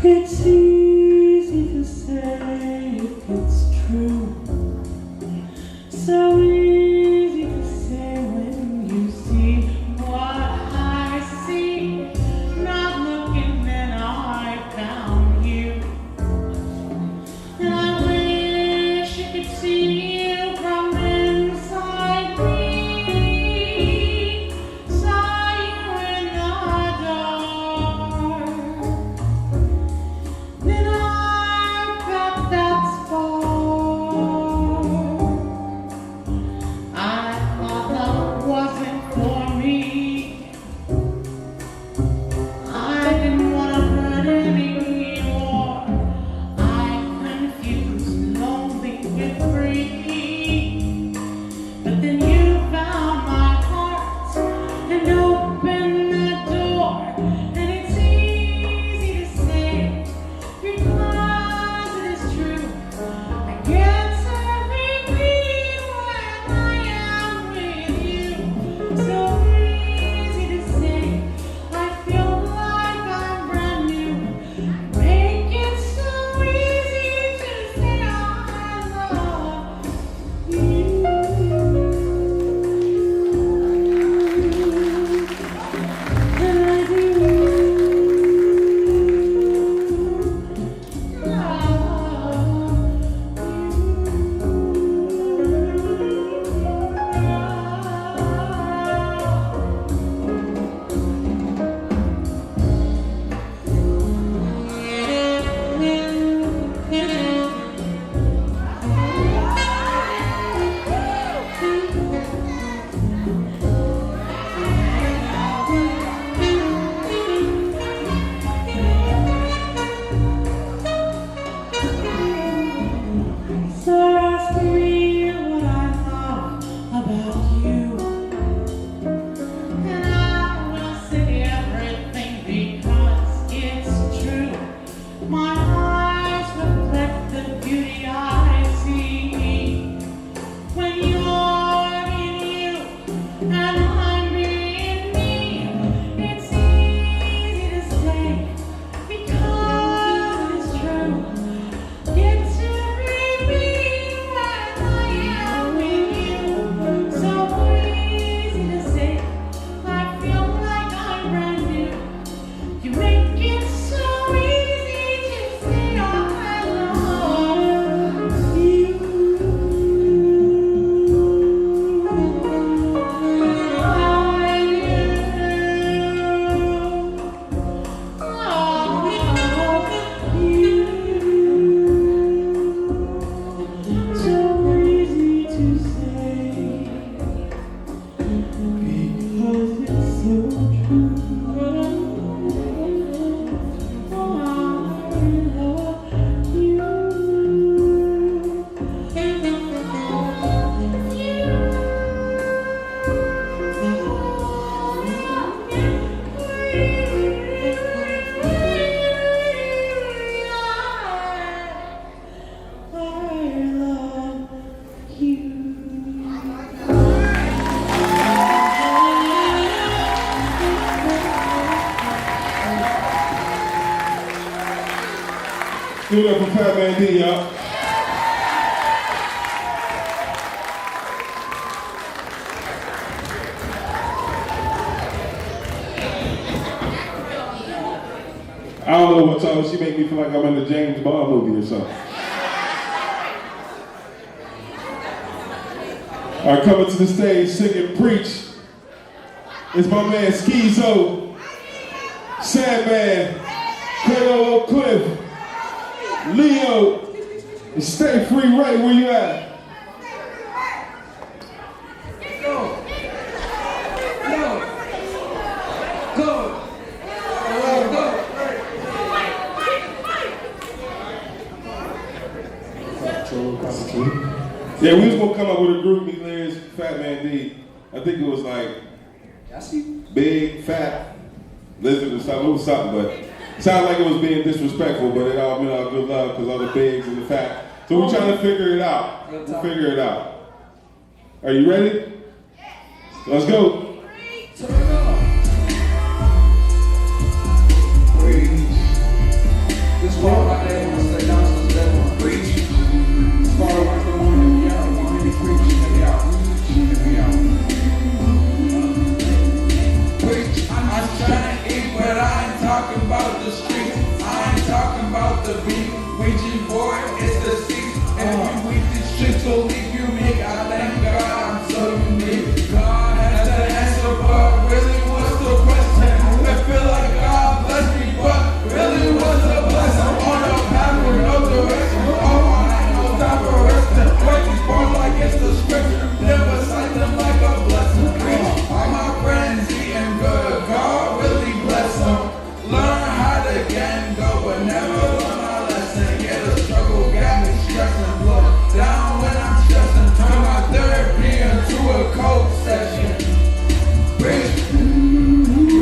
It's easy to say if it's true. So easy to say when you see what I see. Not looking, then I found you. And I wish you could see you from inside me. Saw you in the dark. Then I got that spark. Give it up for Phat Man Dee, y'all. I don't know what time she make me feel like I'm in a James Bond movie or something. All right, coming to the stage, singing Preach. It's my man Skeezo, Sandman, Crayola Cliff, Leo, and Stay Free Ray, where you at? Yeah, we was gonna come up with a group, me, Liz, Phat Man Dee. I think it was like Big, Fat, Lizard or something. It was something, but it sounded like it was being disrespectful, but it all meant all good love because all the bigs and the fat. So we're trying to figure it out. We'll figure it out. Are you ready? Let's go. This part right there, I'm gonna stay down to that one. Preach. This part right there, one me out, one me preach, let me out. Let me out. Preach. I'm trying to eat, but I ain't talking about the streets. I ain't talking about the beat. Preaching boy, it's the seats. And we the streets will leave you meek. I thank God I'm so unique. God has the answer, but really what's the question? I feel like God bless me, but really what's the blessing? On the path with no direction. Oh, I ain't no time for resting. Working born like it's the scripture. Never sight them like a blessing. All my friends eating good. God really bless them. Learn how to get and go, but never learn my lesson. Yeah, the struggle got me stressing. Blood down when I'm stressing. Turn my therapy into a coach session. Preach,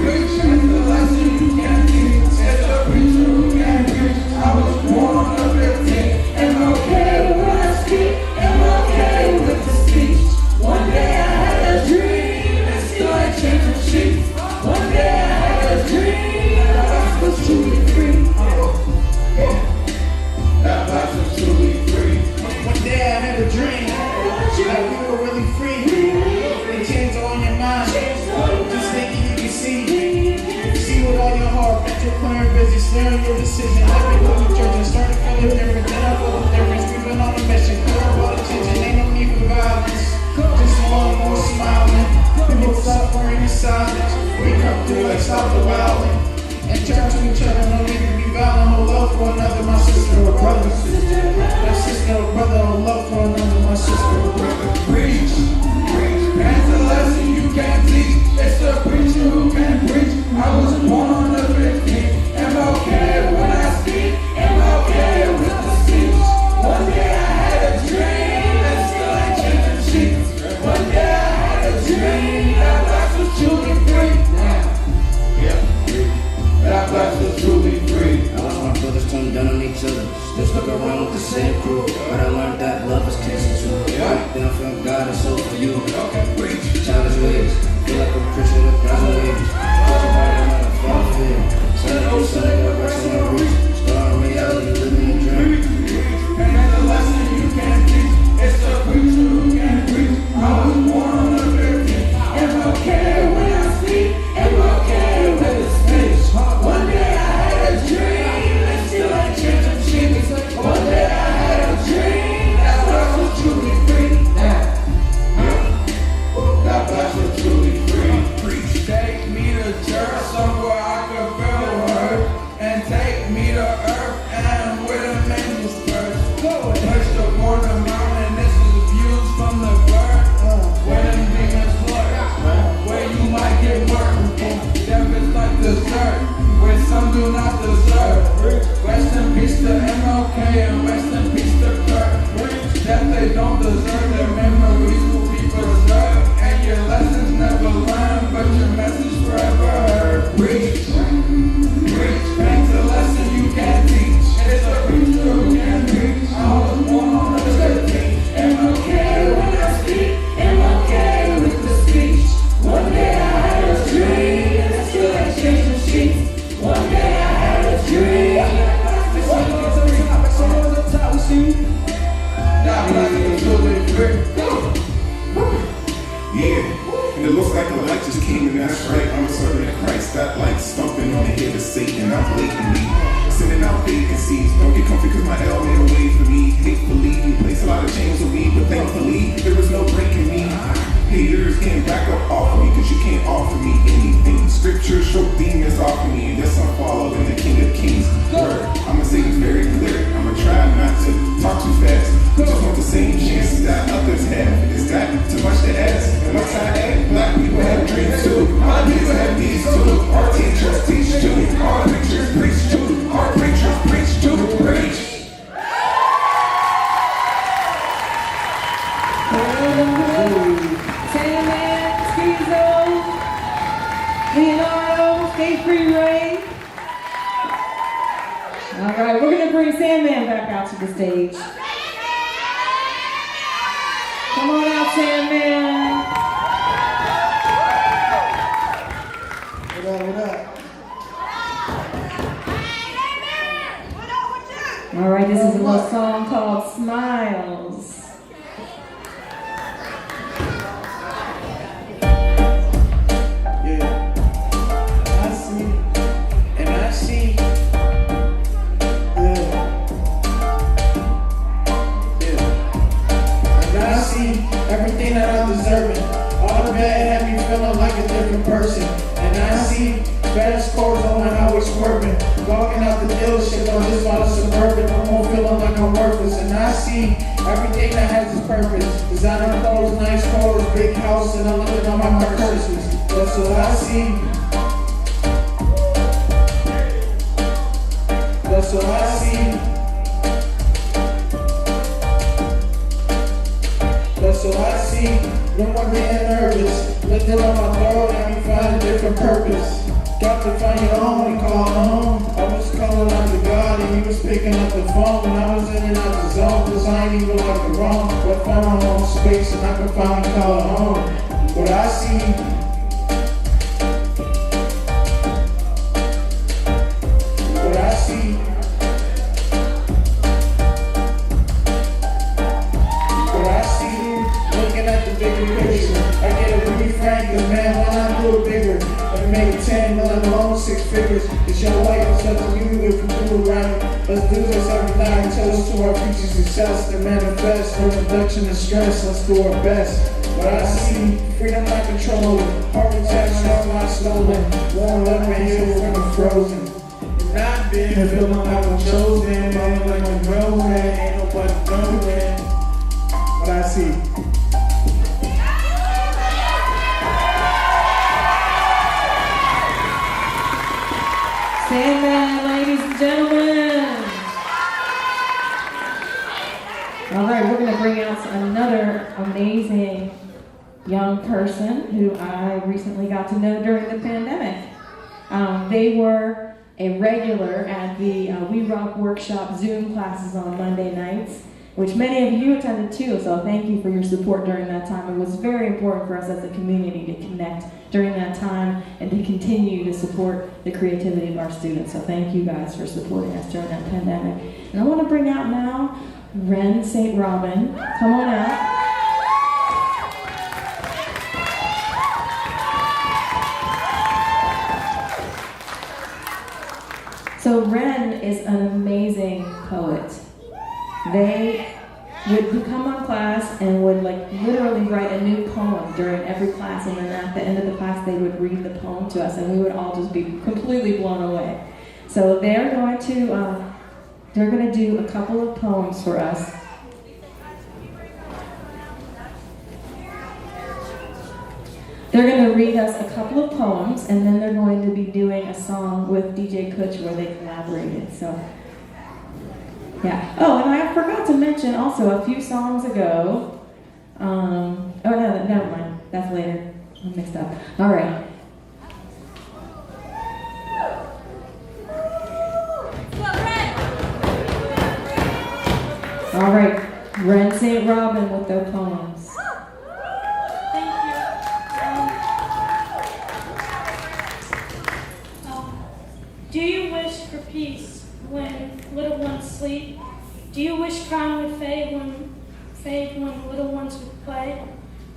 preach, it's the lesson you can't teach. It's a preacher who can't preach. I was born on the 15th. Am okay when I speak. Am okay with the speech. One day I had a dream and still I changed the sheets. One day I had a dream that I was truly free. That life was truly free. One day I had a dream that we were really free. The chains are on your mind. Just thinking you can see with all your heart. But you're clear and busy, staring your decision. Let me go to church and start to feel it different. Then I feel the difference. We've been on a mission. Clear about attention. Ain't no need for violence. Just one more smiling. People suffering in silence. We come through like stop the violence. And turn to each other. No need to be violent. No love for another. My sister or brother. My sister or brother. No love for another. My sister or brother. Preach, preach. That's a lesson you can't teach. It's the preacher who can preach. I was born on the 15th. Am okay when I speak. Am okay with the speech. One day I had a dream and still ain't changing sheets. One day I had a dream that life was truly free. Yeah, that life was truly free. I watched my brothers turn down on each other. Still stuck around with the same crew. But I learned that love is tasting true. Then I felt God is so for you. Childish ways. Feel like I'm Christian with thousand ways. Put your body on a fall field. Sunday, go back to my roots. Star reality, living a dream. And that's a lesson you can't teach. It's the preacher who can preach. I was born on the 15th. Am okay when I speak. Am okay with the speech. One day I had a dream and still I changed the sheets. One day I had a dream that life was truly free. That life was truly free. Preach, take me to church somewhere I could feel hurt. And take me to earth and where the angels first. Push the border mountain, this is views from the bird. Where them demons lurk, where you might get worked. Death is like dessert, where some do not deserve. Rest in peace to MLK and rest in peace to Kurt. That they don't deserve, their memories will be preserved. And your lessons never learned, but your message forever heard. Preach, preach, paint a lesson you can't teach. All right, we're going to bring Sandman back out to the stage. Come on out, Sandman. What up, what up? All right, this is a little song called Smiles. Everything that I'm deserving. All the bad had me feeling like a different person. And I see fast cars on the highway swerving. Walking out the dealership, I'm just out of suburban. I'm more feeling like I'm worthless. And I see everything that has its purpose. Designer clothes, nice cars, big house, and I'm looking on my curses. That's what I see. That's what I see. That's what I see. No more getting nervous. Lifting on my throat and me find a different purpose. Got to find your own and call home. I was calling out to God and he was picking up the phone. When I was in and out the zone, cause I ain't even like it wrong. But find my own space and I can finally call it home. What I see. What I see. I get a refrain, cause man, when I do it bigger, let me make it 10, let alone 6 figures. It's your life, it's up to you if you do it right. Let's do this every night, toast to our future success to manifest. No reduction of stress, let's do our best. What I see, freedom not controlling, heart attacks, not stolen. Warm love and heal when I'm frozen. And I've been feeling like I'm chosen, feeling like I'm growing, ain't nobody knowing. What I see. Sandman, ladies and gentlemen. All right, we're going to bring out another amazing young person who I recently got to know during the pandemic. They were a regular at the We Rock Workshop Zoom classes on Monday nights, which many of you attended too, so thank you for your support during that time. It was very important for us as a community to connect during that time and to continue to support the creativity of our students. So thank you guys for supporting us during that pandemic. And I want to bring out now Ren St. Robin. Come on out. So Ren is an amazing poet. They would come on class and would literally write a new poem during every class, and then at the end of the class they would read the poem to us, and we would all just be completely blown away. So they're going to do a couple of poems for us. They're going to read us a couple of poems, and then they're going to be doing a song with DJ Kutch where they collaborated. So. Yeah. Oh, and I forgot to mention also a few songs ago. Oh no, never mind. That's later. I'm mixed up. All right. All right. Ren St. Robin with their poems. Do you wish for peace when little ones sleep? Do you wish crime would fade when little ones would play?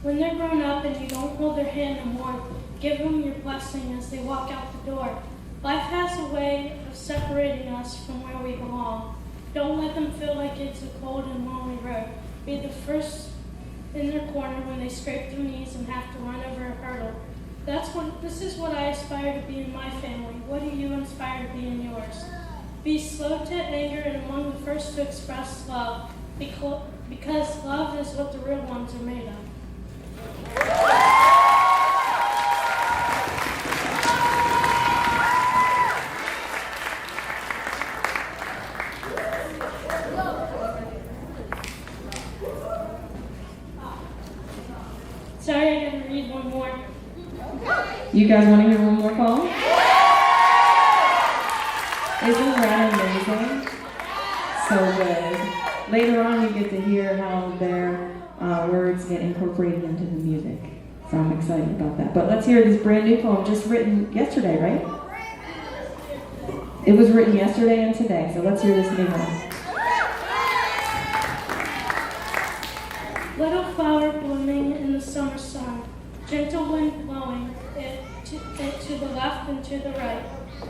When they're grown up and you don't hold their hand no more, give them your blessing as they walk out the door. Life has a way of separating us from where we belong. Don't let them feel like it's a cold and lonely road. Be the first in their corner when they scrape their knees and have to run over a hurdle. This is what I aspire to be in my family. What do you aspire to be in yours? Be slow to anger and among the first to express love, because love is what the real ones are made of. Sorry, I gotta read one more. You guys want to hear one more poem? Isn't that amazing? So good. Later on, you get to hear how their words get incorporated into the music. So I'm excited about that. But let's hear this brand new poem just written yesterday, right? It was written yesterday and today. So let's hear this new one. Little flower blooming in the summer sun, gentle wind blowing it to the left and to the right.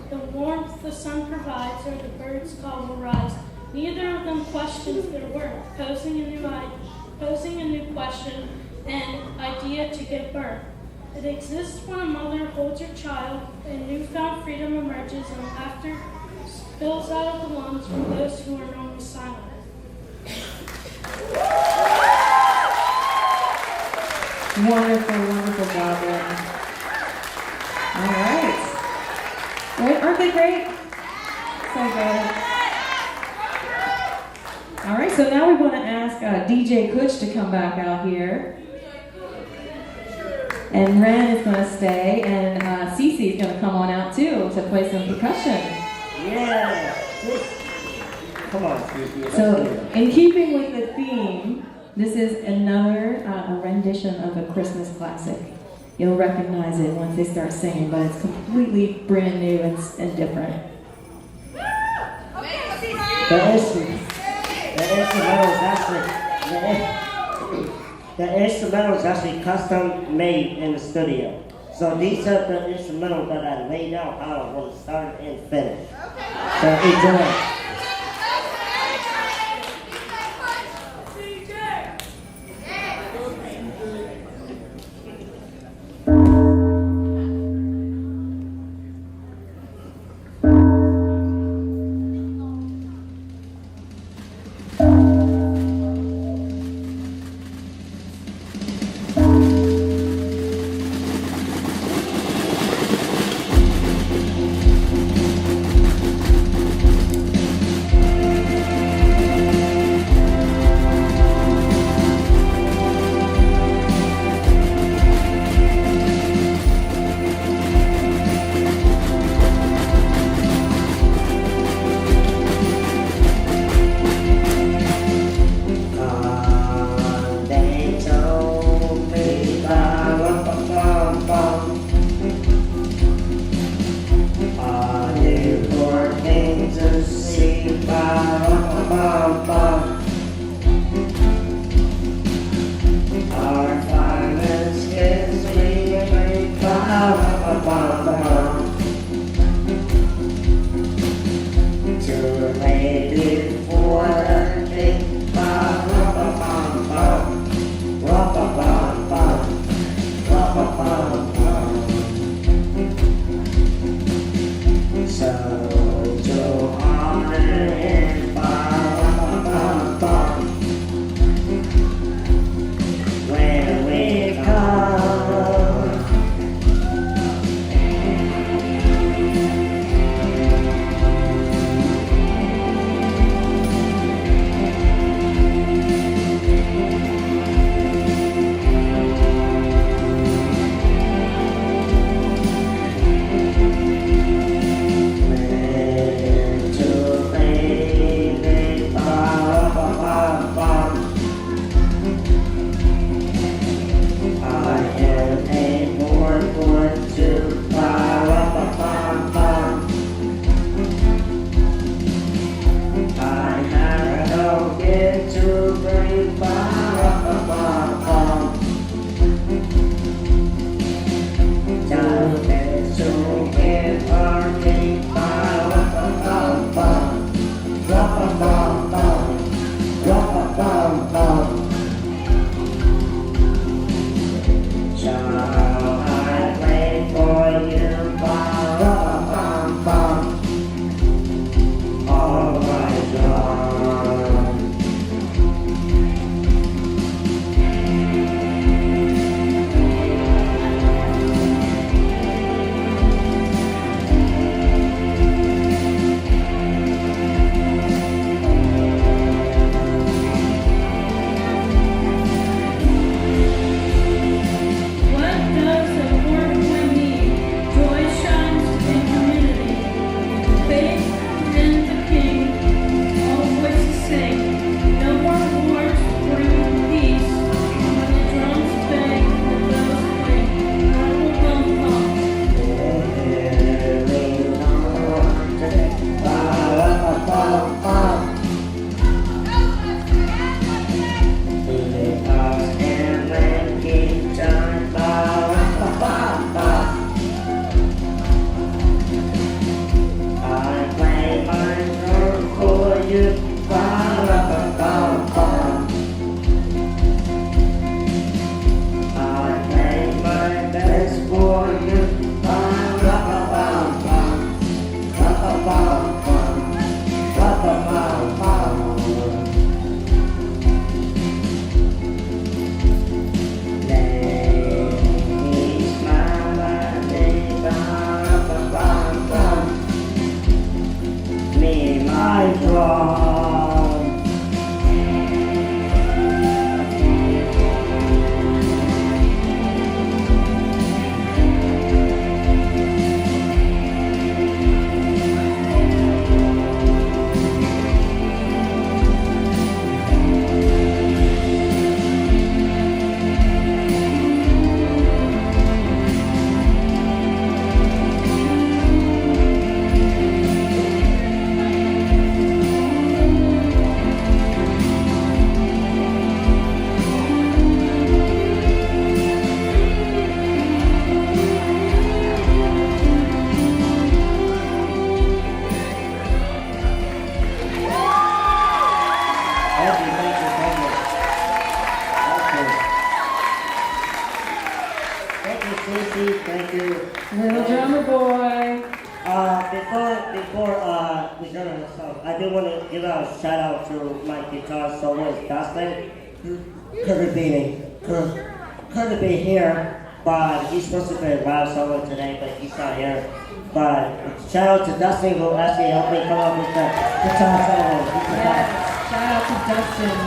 The warmth the sun provides or the bird's call will rise. Neither of them questions their worth, posing a new question and idea to give birth. It exists when a mother holds her child, and newfound freedom emerges and laughter spills out of the lungs from those who are normally silent. Wonderful, wonderful job, Lauren. All right. Well, aren't they great? So good. All right, so now we want to ask DJ Kutch to come back out here. And Ren is going to stay, and Cece is going to come on out too to play some percussion. Yeah. Come on, Cece. So, in keeping with the theme, this is another a rendition of a Christmas classic. You'll recognize it once they start singing, but it's completely brand new and different. The instrumental is actually custom made in the studio. So these are the instrumentals that I laid out how I want to start and finish. So enjoy. my drum. Thank you. Little drummer boy. Before we start on the song, I do want to give a shout out to my guitar soloist, Dustin. Couldn't be here, but he's supposed to be a live solo today, but he's not here. But shout out to Dustin who actually helped me come up with the guitar solo. Yes. Shout out to Dustin.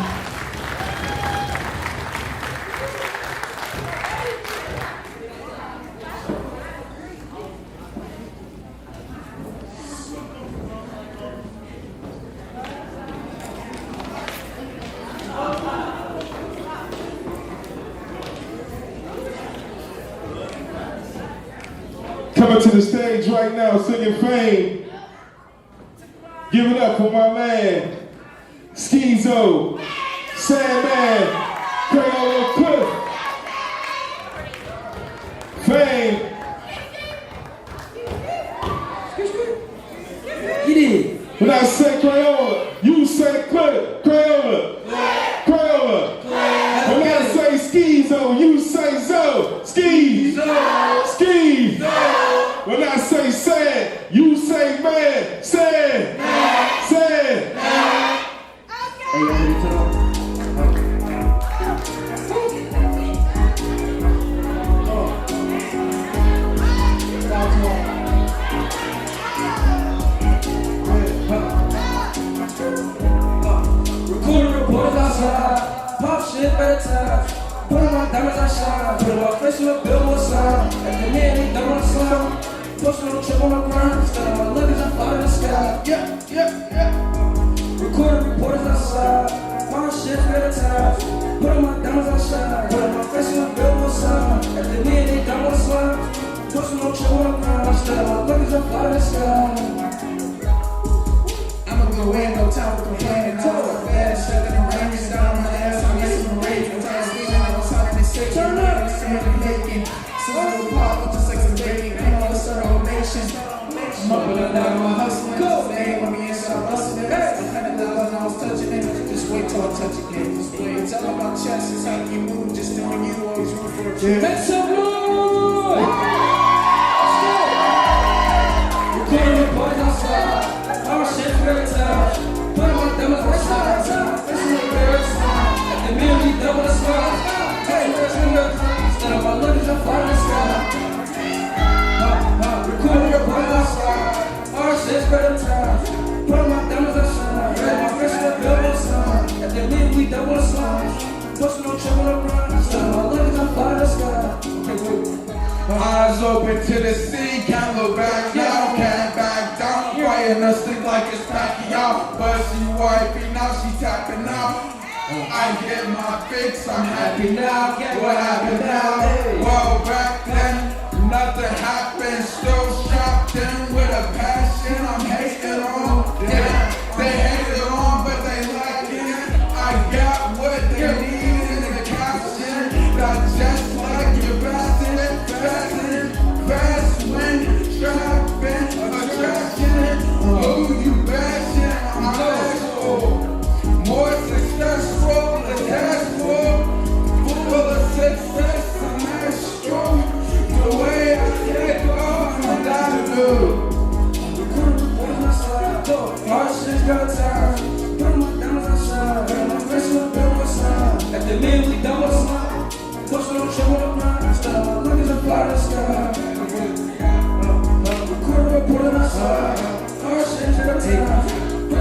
Coming to the stage right now, singing Fame. Give it up for my man, Schizo, Sandman, Crayola Cliff. Fame. Get in. When I say Crayola, you say Cliff. Crayola. Crayola. When I say Schizo, you say Zo. Skis. Skis. When I say sad, you say man. Sad. Sad. Are you ready to talk? Recording reporters outside, pop shit better times. Put on my diamonds, I shine. Put on my face with a billboard sign. At the end, they don't want to slam. Post on a trip on the ground. Instead of my luggage, I fly to the sky. Yeah. Recording reporters outside, pop shit better times. Put on my diamonds, I shine. Put on my face with a billboard sign. At the end, they don't want to slam. Post on a trip on the ground. Instead of my luggage, I fly to the sky. I'ma go in, no time for complaining. I was bad, shut in the rain, it's down on my ass, I'm missing the rage. No time sleeping, I was talking to sick. Turn up, it's something making. So I was pop with the sex and baking. Ain't all the circle nation. I'm up and down, I'm hustling. Go, they ain't want me inside, I'm hustling. $100, I was touching it. Just wait till I touch again. Just wait. Tell about chest, it's how you move. Just doing you, always room for a kid. Make some noise! Let's go! Recording the boys outside. Our shit very tight. Put my diamonds on the side. This is a very side. At the middle, we double the slide. Hey, instead of my luggage, I'm flying the sky. Recording your boys outside. Our shit's very tight. Put my diamonds on the side. My face with a billboard sign. At the middle, we double the slide. Pushing no trip on the ground. Instead of my luggage, I'm flying the sky. Okay, wait. Eyes open to the sea, can't look back now, can't back down. Fighting us think like it's Pacquiao, but she wifey now, she tapping out. I get my fix, I'm happy now. What happened now? Well, back then, nothing happened. Still strapped in with a passion. I'm hating on them. They hate it on, but they like it. I got what they need in the caption. Not just like your bastard. Fast when strapping, attraction. Oh, you bashing, I'm asshole. More successful, the casual. Full of success, I'm astral. The way I get off, I'm down to do. Our shit's got time. Put my diamonds outside. My face with a billboard sign. At the middle, we double slide. Push no trip on the ground. Instead of my luggage, I fly to the sky. Recording reporting outside. Our shit's got time.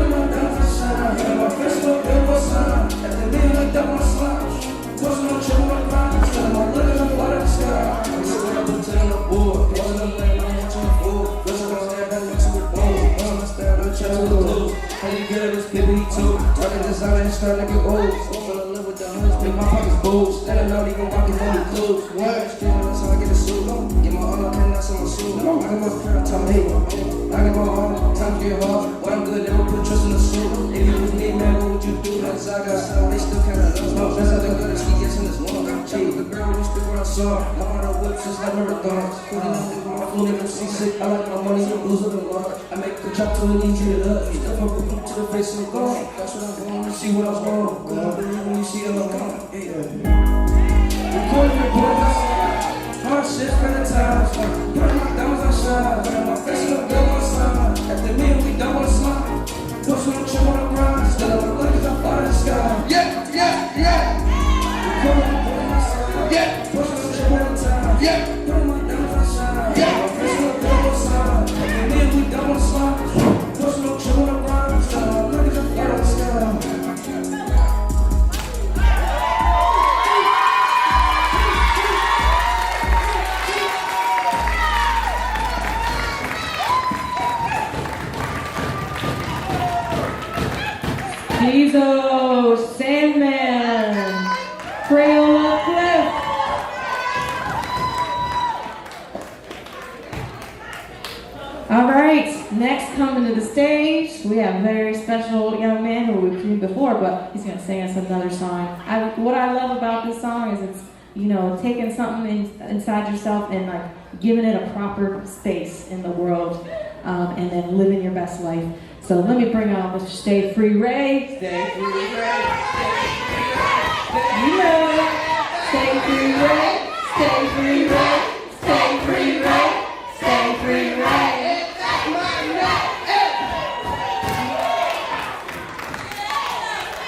Facebook, it was time. At the middle, like that one slouch. What's no trouble with mine? Still my looking up out of the sky. I'm sitting up until on the board. Wasn't up playing, I'm watching the board. Listen, I'm there, that makes it bold. I'm a stab, I'm trying to lose. How you get this baby too? Talking designer and starting to get old. So fell in love with the hunts, make my pockets bold. Standing out, even walking on the clothes. What? Streaming, that's how I get a suit. Get my all up and that's on my suit. I got my parents, time to hate. I got my heart, time to get hard. When I'm good, never put trust in the suit. If you was me, man, what would you do? That's I got some, they still kinda love. That's how they good as he gets in this one. Hey, the girl when you speak what I saw. My heart on whips is like marathons. Putting on the my flow, make them seasick. I like my money, the blues of the law. I make the drop to an easy it up. Step up to the face and go. That's what I'm going to see what I'm going. When you see it, I'm going. Recording the boys. Hard shit for the times. Putting my diamonds on shine. Putting my face in the bill on slide. At the meal, we don't want to smile. Push on the trim on the grind. Still up, look at the fire in the sky. Yeah, yeah, yeah. Recording the boys. Yeah. Push on the trim on the time. Yeah. Putting my diamonds on shine. Yeah. My face in the bill on slide. At the meal, we don't want to smile. Push on the trim on the grind. Still up, look at the fire in the sky. Jesus, Sandman, Crayola Cliff. All right, next coming to the stage, we have a very special young man who we've seen before, but he's going to sing us another song. What I love about this song is it's, you know, taking something inside yourself and like giving it a proper space in the world, and then living your best life. So let me bring on Mr. Stay Free Ray. Stay Free Ray. You know it. Stay Free Ray. Stay Free Ray. Stay Free Ray. Stay Free Ray.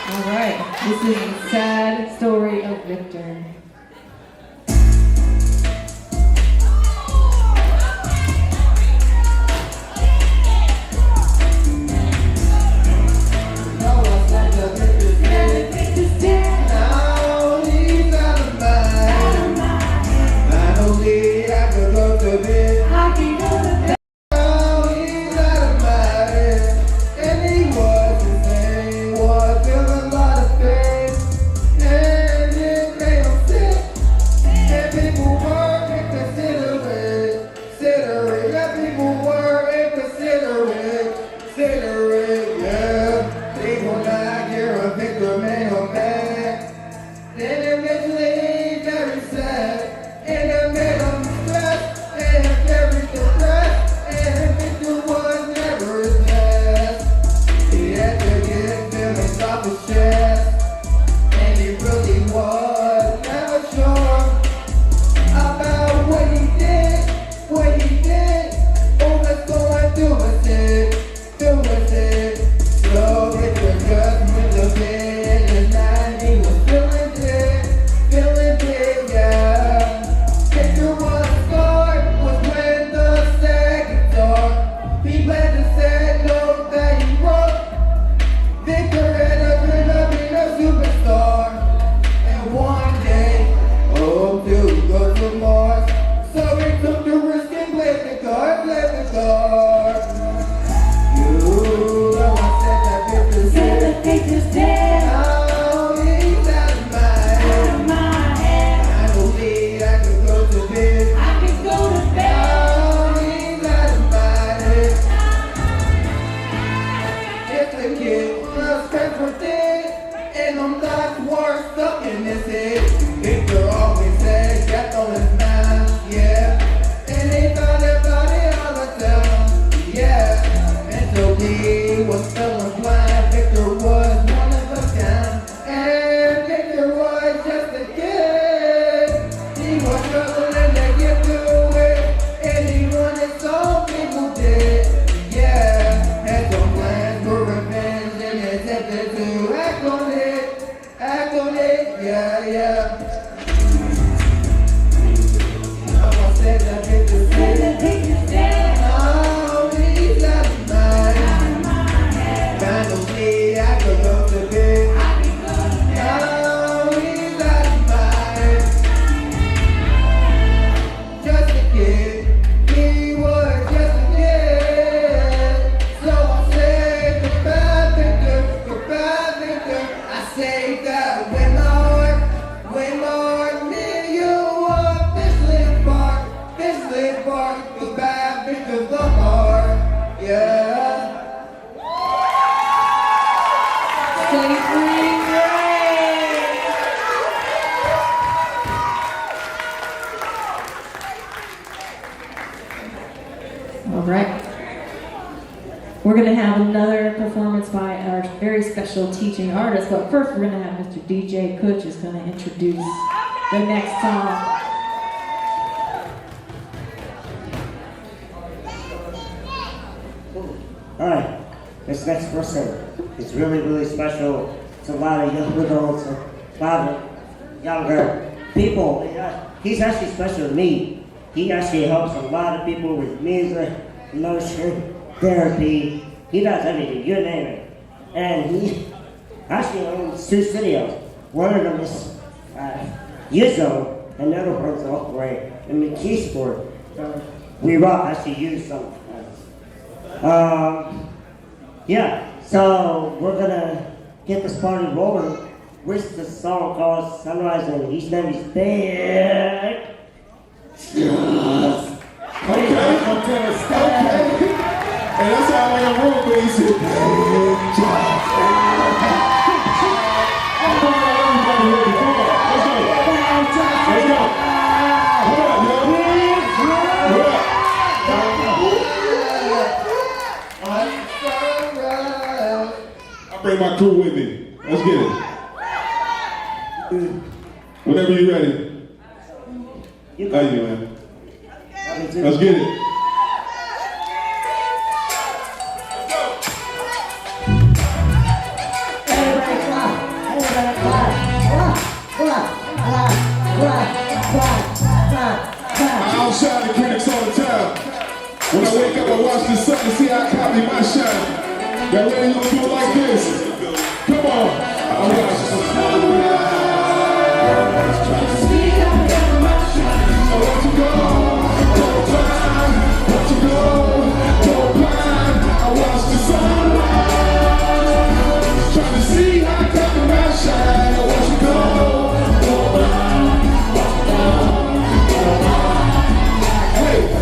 All right. This is the sad story of Victor. Act on it, yeah, yeah. Say free. All right. We're going to have another performance by our very special teaching artist, but first we're going to have Mr. DJ Kutch is going to introduce the next song. Alright, this next person is really, really special to a lot of young adults, a lot of younger people. He's actually special to me. He actually helps a lot of people with music, emotion, therapy. He does everything, you name it. And he actually owns 2 studios. One of them is U-Zone, and the other one's over in McKeesport. We Rock actually used some. Yeah, so we're gonna get this party rolling with the song called Sunrise, and his name is Big. Okay. And that's how I am real basic. Let's go. What up, yo? What up? I bring my crew with me. Let's get it. Whenever you're ready. Thank you, man. Let's get it. I outshine the critics all the time. When I wake up, I watch the sun and see how I copy my shine. Y'all ready to do it like this? Come on. I watch the sun. I want to go. Don't blind. Want to go. Don't blind. I watch the sunrise. Trying to see how I copy my shine. I want to go.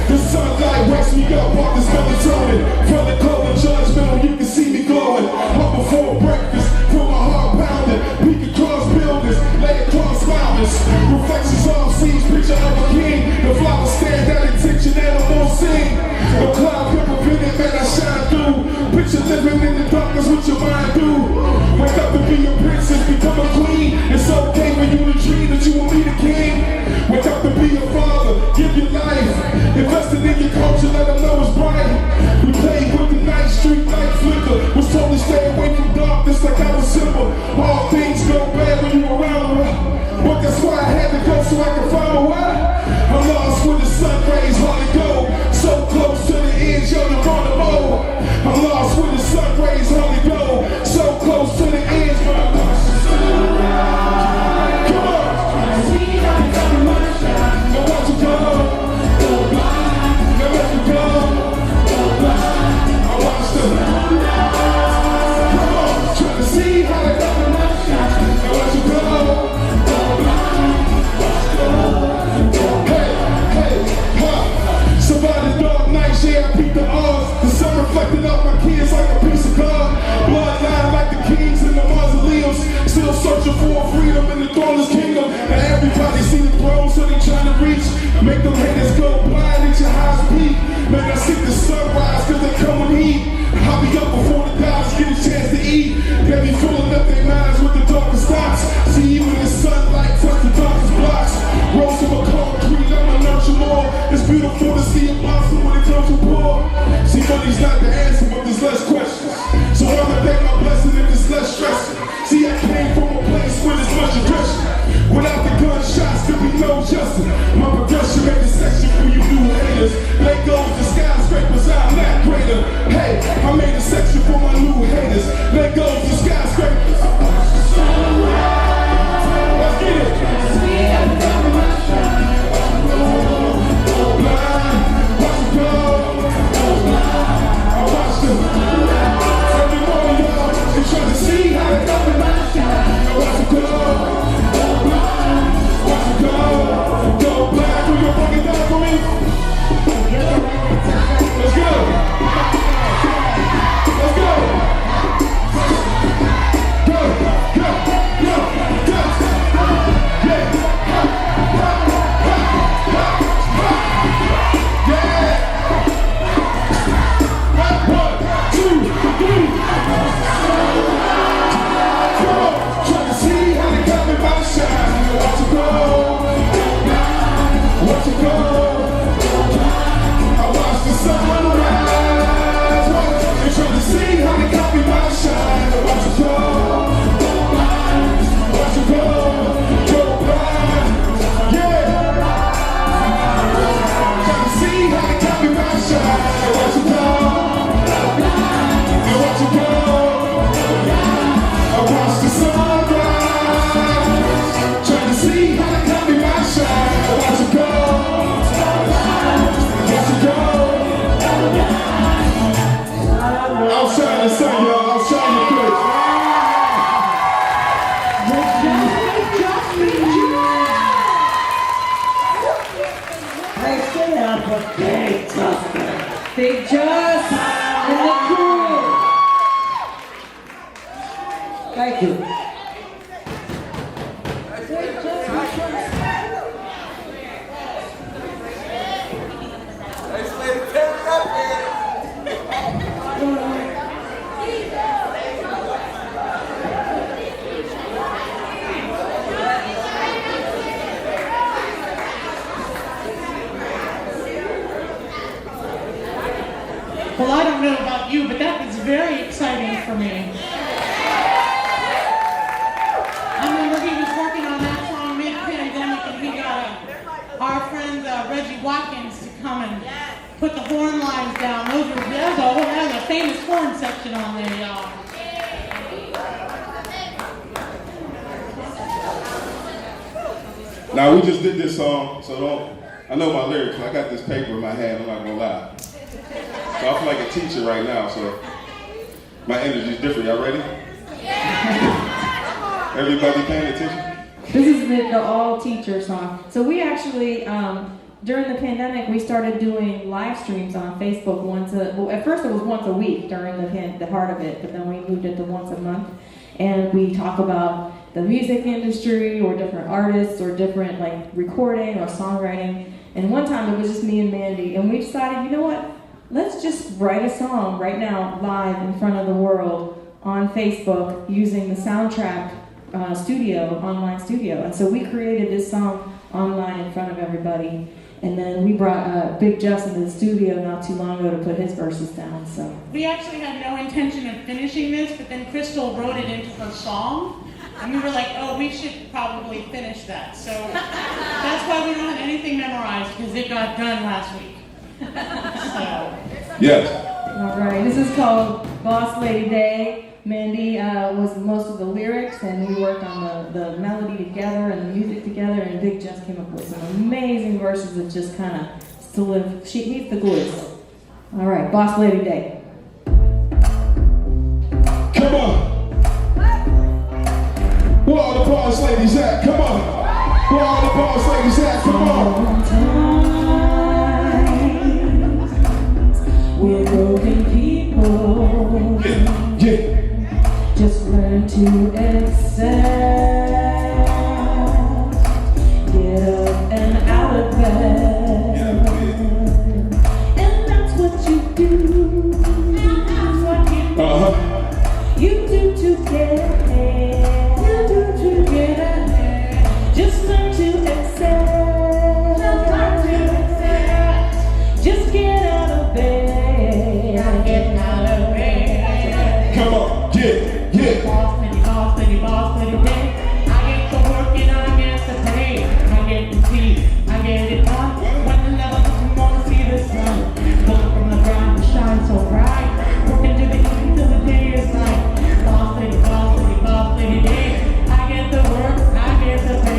The sunlight wakes me up off this melatonin. From the cold judgmental, you can see me glowing. Up before breakfast, feel my heart pounding. We can cross buildings, lay across mountains. Reflections on scenes, picture of a king. The flowers stand out attention and I won't sing. No cloud can prevent it, man, I shine through. Picture living in the darkness, what your mind do? Wake up and be a princess, become a queen. It's okay when you dream that you will be the king. Wake up and be a father, give your life. Invested in your culture, let them know it's bright. We played with the night, street light flicker. Was told to stay away from darkness like I was simple. All things go bad when you around her. But that's why I had to go so I could find a way. I'm lost with the sun rays, hardly go. So close to the edge, you're the vulnerable. I'm lost with the sun rays, hardly go. So close to the edge, but I'm lost. Come on. I want to go. Reflected off my kids like a piece of God. Bloodline like the kings in the mausoleums. Still searching for freedom in the throneless kingdom. Now everybody see the throne, so they trying to reach. Make them haters go blind at your highest peak. Man, I see the sunrise cause they come with heat. I'll be up before the dollars get a chance to eat. They be filling up their minds with the darkest thoughts. See, even the sunlight touch the darkest blocks. Rose of a concrete, I'ma nurture more. It's beautiful to see a blossom when it comes to poor. See, money's not the answer, but there's less questions. So I'ma thank my blessing if there's less stressing. See, I came from a place where there's much aggression. Without the gunshots, there be no justice. My progression made a section for you new haters. Let go of the skyscrapers, I'm not greater. Hey, I made a section for my new haters. Let go of the skyscrapers. Let's get it. Trying to see how Thank you. Well, I don't know about you, but that was very exciting for me. I remember he was working on that song mid-pandemic, and he got our friend Reggie Watkins to come and put the horn lines down. There's a famous horn section on there, y'all. Now we just did this song, so I know my lyrics. I got this paper in my hand, I'm not gonna lie. So I feel like a teacher right now, so my energy's different. Y'all ready? Everybody paying attention? This is the all teacher song. So we actually, during the pandemic, we started doing live streams on Facebook at first it was once a week during the heart of it, but then we moved it to once a month. And we talk about the music industry or different artists or different like recording or songwriting. And one time it was just me and Mandy, and we decided, you know what? Let's just write a song right now, live in front of the world on Facebook using the Soundtrack online studio. And so we created this song online in front of everybody. And then we brought Big Jess into the studio not too long ago to put his verses down. So We actually had no intention of finishing this, but then Crystal wrote it into her song. And we were like, oh, we should probably finish that. So that's why we don't have anything memorized, because it got done last week. Yes. all right, this is called Boss Lady Day. Mandy was most of the lyrics, and we worked on the melody together and the music together, and Big Jess came up with some amazing verses that just kind of he's the glue. All right, Boss Lady Day. Come on. Where all the boss ladies at? Come on. Where all the boss ladies at? Come on. We're broken people. Yeah. Just learn to accept. Get up and out of bed. And that's what you do. You do to get ahead. You do to get ahead. Just learn to accept. Just get out of bed. Get out of bed. Come on, yeah. Boss lady day. I get to work and I get to pay. I get to see, I get it done. When the level doesn't want to see the sun. Look from the ground to shine so bright. Working to the evening till the day is night. Boss lady day. I get to work, I get to pay.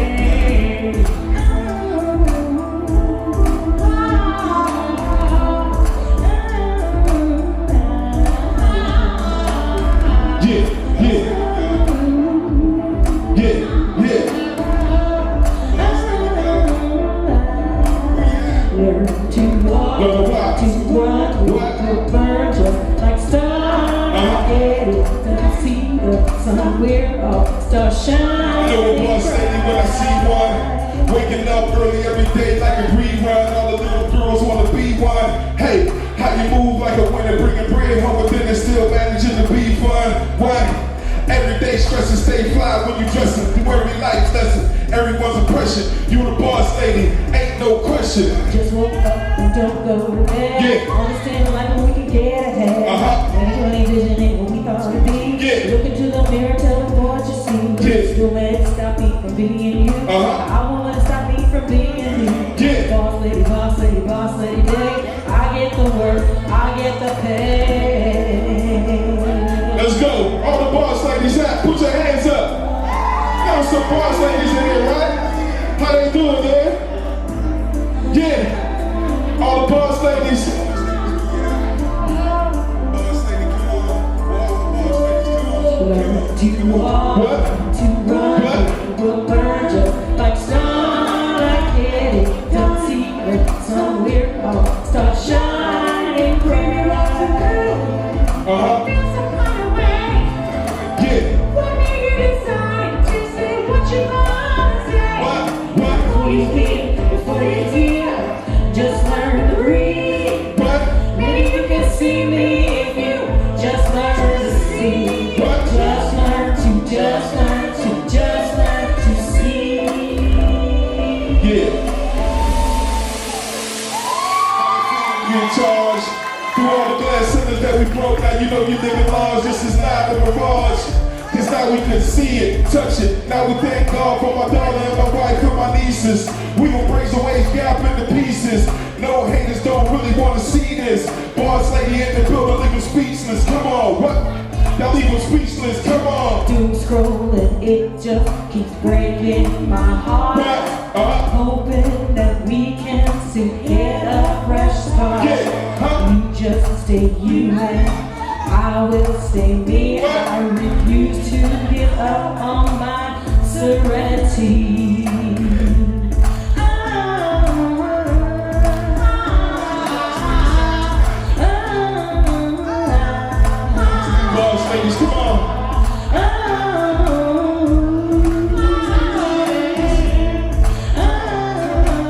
Start shining. I know a boss lady when I see one. Waking up early every day like a rerun. All the little girls wanna be one. Hey, how you move like a winner, bringing bread home, but then it's still managing to be fun. What? Everyday stress and stay fly when you dressing. You every life lesson, everyone's impression. You the boss lady, ain't no question. Just woke up and don't go to bed. Yeah. Understand the life when we can get ahead. 2020 vision ain't what we thought it'd be. Yeah. Look into the mirror, tell them what you see. Yeah. Don't let it stop me from being you. I won't let it stop me from being you. Yeah. Boss lady day. I get the work, I get the pay. Let's go. All the boss ladies out, put your hands up. Got some boss ladies in here, right? How they doing, man? Yeah. All the boss ladies. To walk, to run, we'll burn just like starlight. Get it, don't see it somewhere. I'll start shining bright. Yeah. we broke, now you know you living large. This is not a mirage. Cause now we can see it, touch it. Now we thank God for my daughter and my wife and my nieces. We gon' break the wage gap into pieces. No haters don't really wanna see this. Boss lady in the building, leave them speechless. Come on, what? Y'all leave them speechless, come on. Doom scrolling, it just keeps breaking my heart. Hoping that we can soon get a fresh start. You just stay you and I will stay me. I refuse to give up on my serenity. Boss ladies, come on.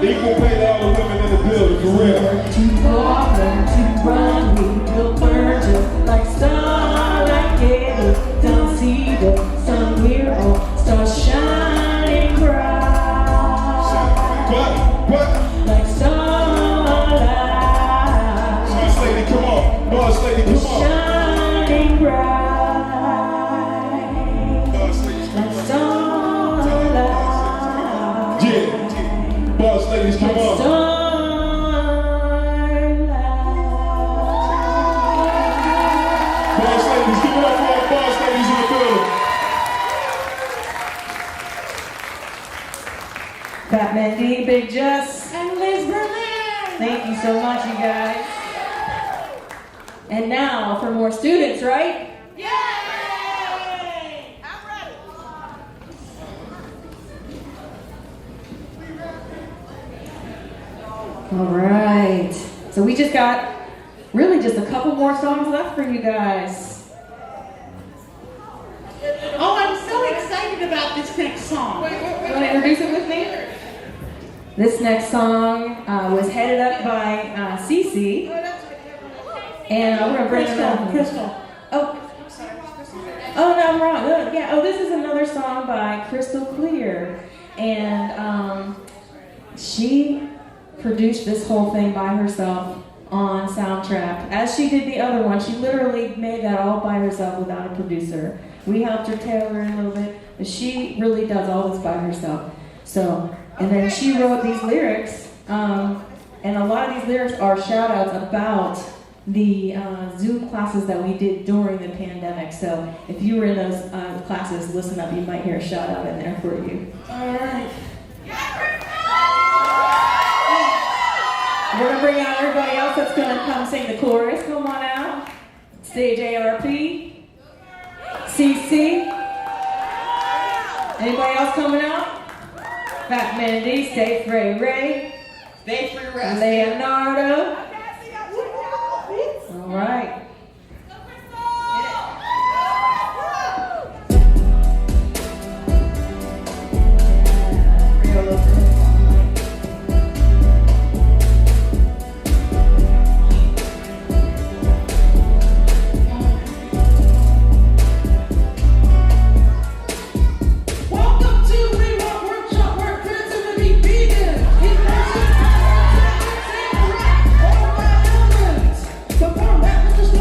Equal pay to all the women in the building, for real. To walk, to run, we will burn just like starlight. Yeah, don't see the sun, we're all stars shining bright. What? Like starlight. Boss lady, come on. Boss lady, come on. Shining bright. Like starlight. Yeah. Boss ladies, come on. Phat Man Dee, Big Jess. And Liz Berlin. Thank you so much, you guys. And now for more students, right? Yay! I'm ready. All right. So we just got really just a couple more songs left for you guys. Oh, I'm so excited about this next song. You want to introduce it with me? This next song was headed up by Cece. And we're going to bring it up. Crystal. Oh, no, I'm wrong. Yeah, this is another song by Crystal Clear. And she produced this whole thing by herself on Soundtrap. As she did the other one, she literally made that all by herself without a producer. We helped her tailor it a little bit, but she really does all this by herself. So, and then she wrote these lyrics, and a lot of these lyrics are shout outs about the Zoom classes that we did during the pandemic. So if you were in those classes, listen up, you might hear a shout out in there for you. All right. We're gonna bring out everybody else that's gonna come sing the chorus. Come on out. Stage ARP. CC. Anybody else coming out? Phat Man Dee, Stay Free Ray. Stay free rest. Leonardo. All right. Just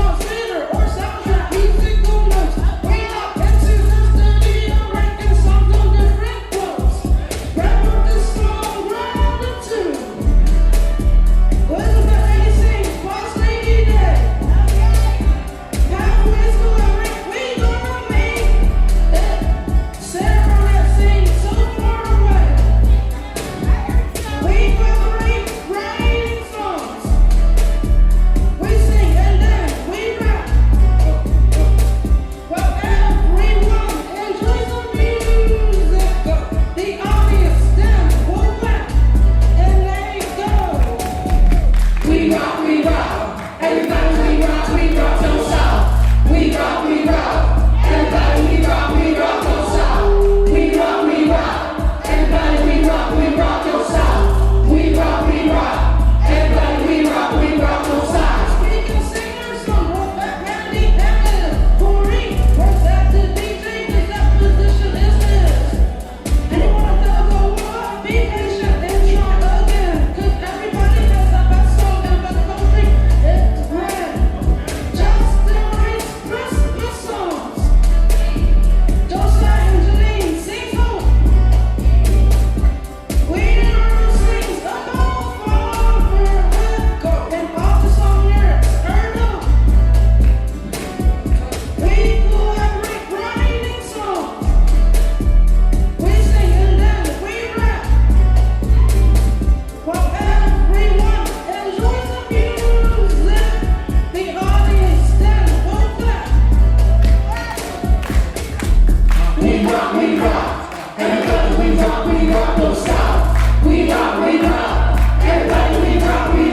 we rock, we rock. Everybody, we rock, don't stop. We rock, everybody, we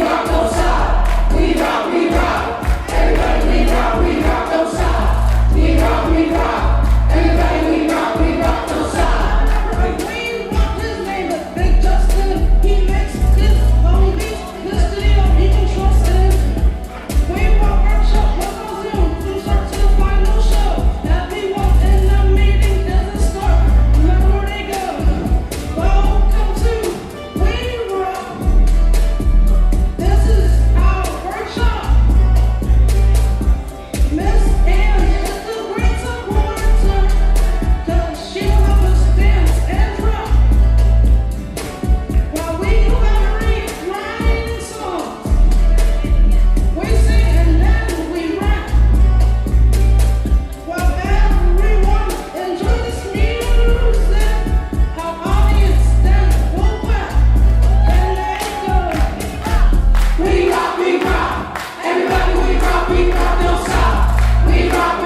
rock, don't stop. We rock, everybody, we rock, don't stop. We rock, everybody, we rock, don't stop. We rock, his name is Big Justin. He makes his own beats. The studio, you can trust him. We rock workshop, what goes on from start to the final show. Everyone in the meeting doesn't start. No matter where they go. Welcome to We Rock. This is our workshop. Miss Ann is the great supporter, 'cause she will help us dance and drop. While we collaborate, writing songs, we sing and then we rap. While everyone enjoy this music, our audience then will clap and let go. We rock, everybody, we rock, don't stop. We rock,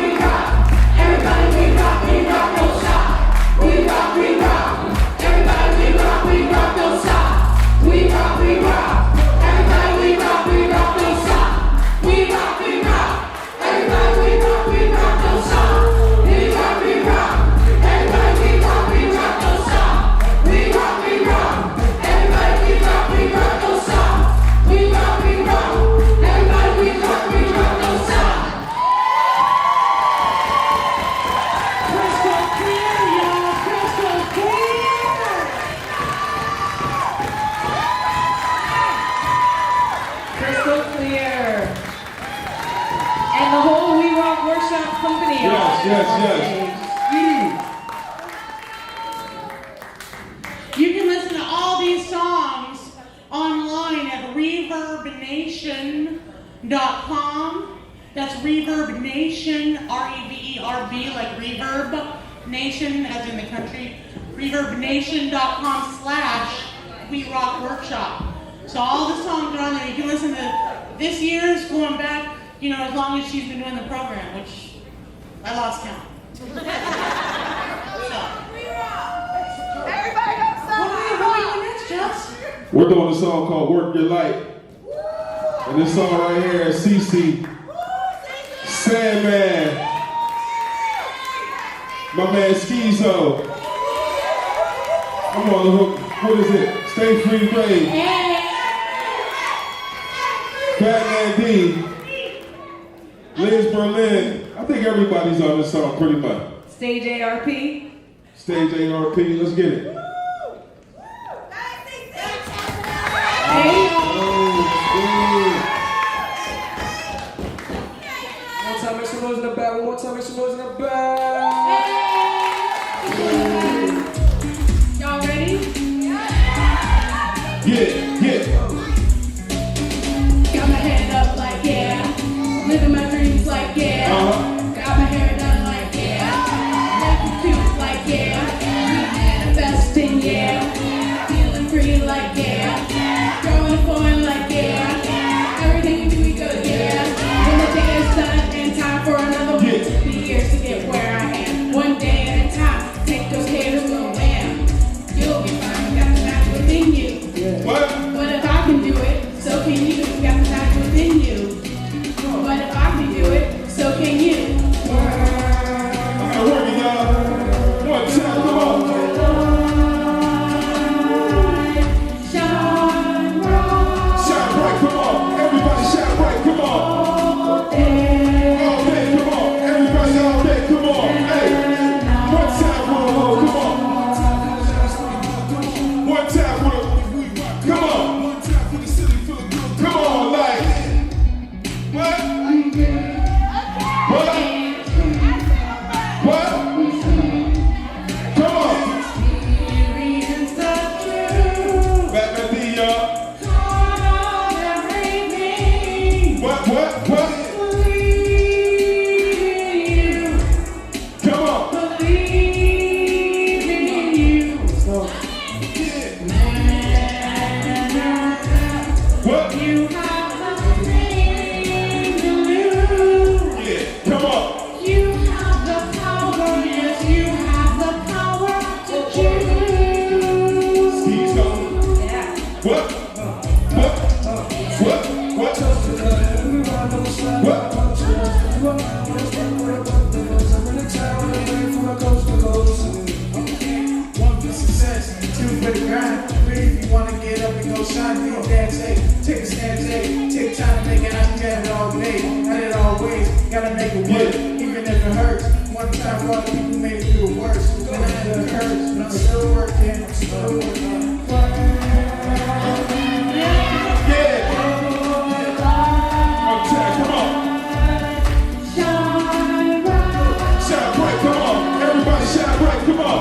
everybody, we rock, don't stop. We rock, everybody, we rock, don't stop. We rock, everybody, we rock, don't stop. We rock, everybody, we rock, don't stop. We rock, everybody, we rock, don't stop. We rock, everybody, we rock, don't stop. We rock, everybody, we rock, don't stop. Crystal clear, y'all, crystal clear. Crystal clear. And the whole We Rock Workshop company. Yes. You can listen to all these songs online at reverbnation.com. That's Reverb Nation, R-E-V-E-R-B, like Reverb Nation, as in the country. reverbnation.com/We Rock Workshop. So all the songs are on there. You can listen to this year's going back, as long as she's been doing the program, which I lost count. What are we doing next, Jess? We're doing a song called Work Your Light. And this song right here is CC. Sandman. My man Schizo. I'm on the hook. What is it? Stay Free Brave. Phat Man Dee. Liz Berlin. I think everybody's on this song pretty much. Stage ARP. Stage ARP. Let's get it. One time, make some noise in the back. One more time, make some noise in the back. Y'all ready? Yeah. Got my head up like yeah. Living my dreams like yeah. Got my hair done like yeah. Looking cute like yeah. Manifesting yeah. Feeling free like yeah. Growing foreign like yeah. Everything we do we good yeah. When the day is done and time for another one to be years to get where I am. the courage, but I'm still working, I'm still working. Come on.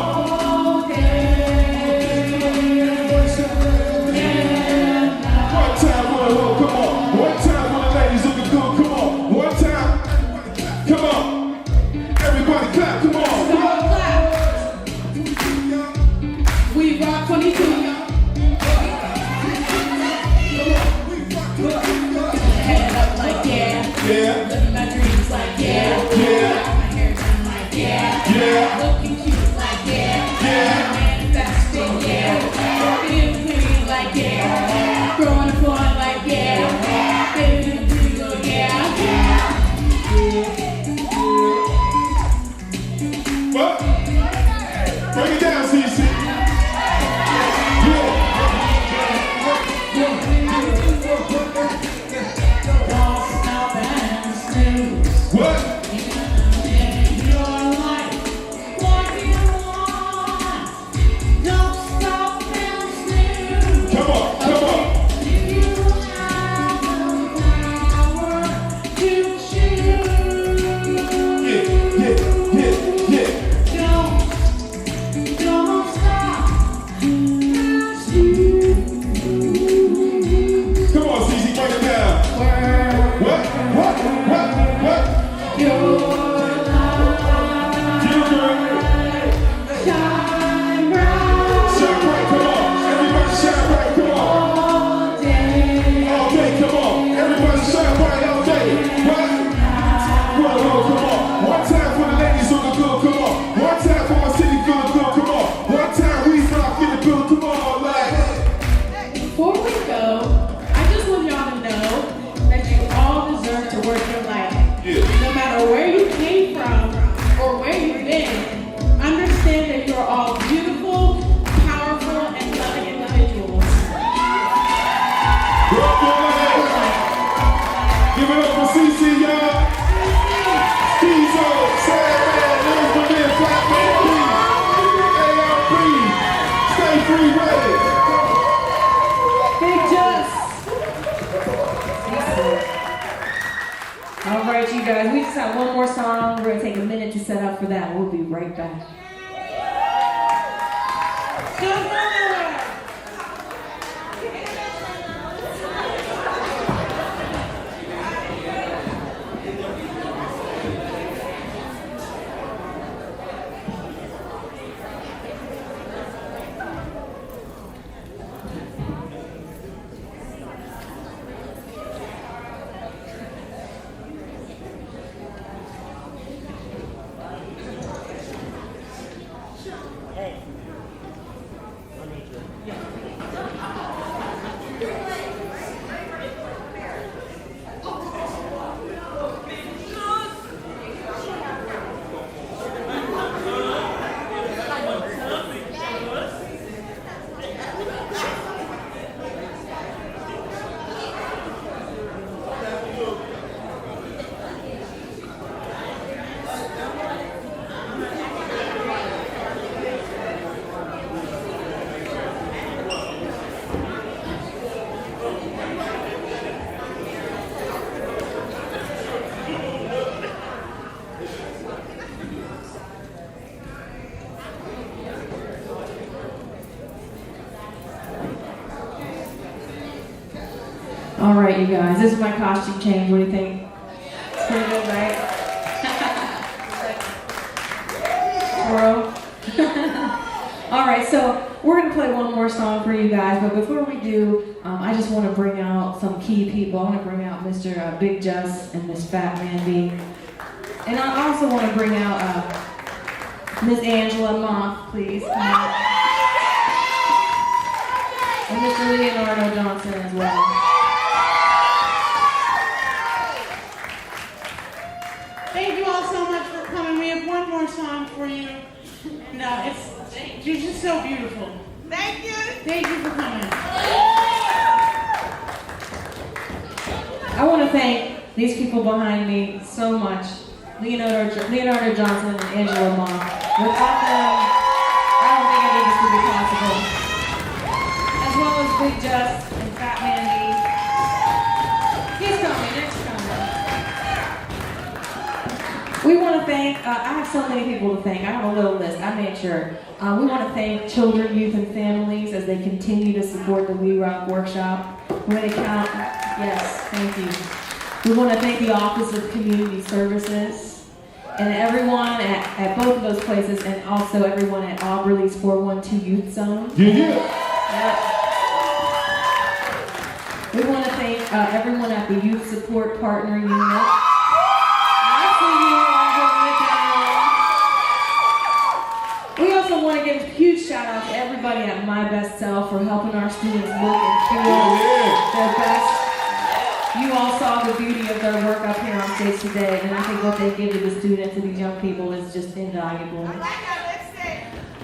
One time for the hook, come on. One time for the ladies looking good, come on. One time. Come on. Everybody clap, come on. We rock 22, y'all. Head up like yeah. Living my dreams like yeah. My hair down like yeah. Looking cute like yeah. Manifesting yeah. Feeling clean like yeah. Growing up on like yeah. Feeling good yeah. What? Break it down, CC. What? Come on, come on. Don't stop. Come on, CC, break it down. What? Your Shine bright, come on. Everybody shine bright, come on. All day, come on. Everybody shine bright all day. What? Whoa, come on. One time for the ladies on the good, come on. One time for my city good, come on. One time we rock in the good, come on. Like. Before we go, I just want y'all to know that you all deserve to work your life. No matter where you came from or where you've been, understand that you're all beautiful, powerful, and loving individuals. Give it up for CC, y'all. Skeezo, Sandman, Livestream, Phat Man Dee, ARP, Stay Free Ready. Big Just. All right, you guys, we just have one more song. We're going to take a minute to set up for that. We'll be right back. All right, you guys, this is my costume change. What do you think? It's pretty good, right? Twirl. All right, so we're going to play one more song for you guys, but before we do, I just want to bring out some key people. I want to bring out Mr. Big Just and Miss Phat Man Dee. And I also want to bring out Miss Angela Moth, please. Come out. And Mr. Leonardo Johnson as well. Thank you all so much for coming. We have one more song for you. And you're just so beautiful. Thank you. Thank you for coming. I want to thank these people behind me so much. Leonardo Johnson and Angela Moth. Without them, Big Just and Phat Man Dee. He's coming, next coming. We want to thank, I have so many people to thank. I have a little list, I made sure. We want to thank children, youth, and families as they continue to support the We Rock Workshop. We're going to count, yes, thank you. We want to thank the Office of Community Services and everyone at both of those places, and also everyone at Auberly's 412 Youth Zone. Yeah. We want to thank everyone at the Youth Support Partner Unit. We also want to give a huge shout out to everybody at My Best Self for helping our students look and feel their best. You all saw the beauty of their work up here on stage today, and I think what they give to the students and these young people is just invaluable.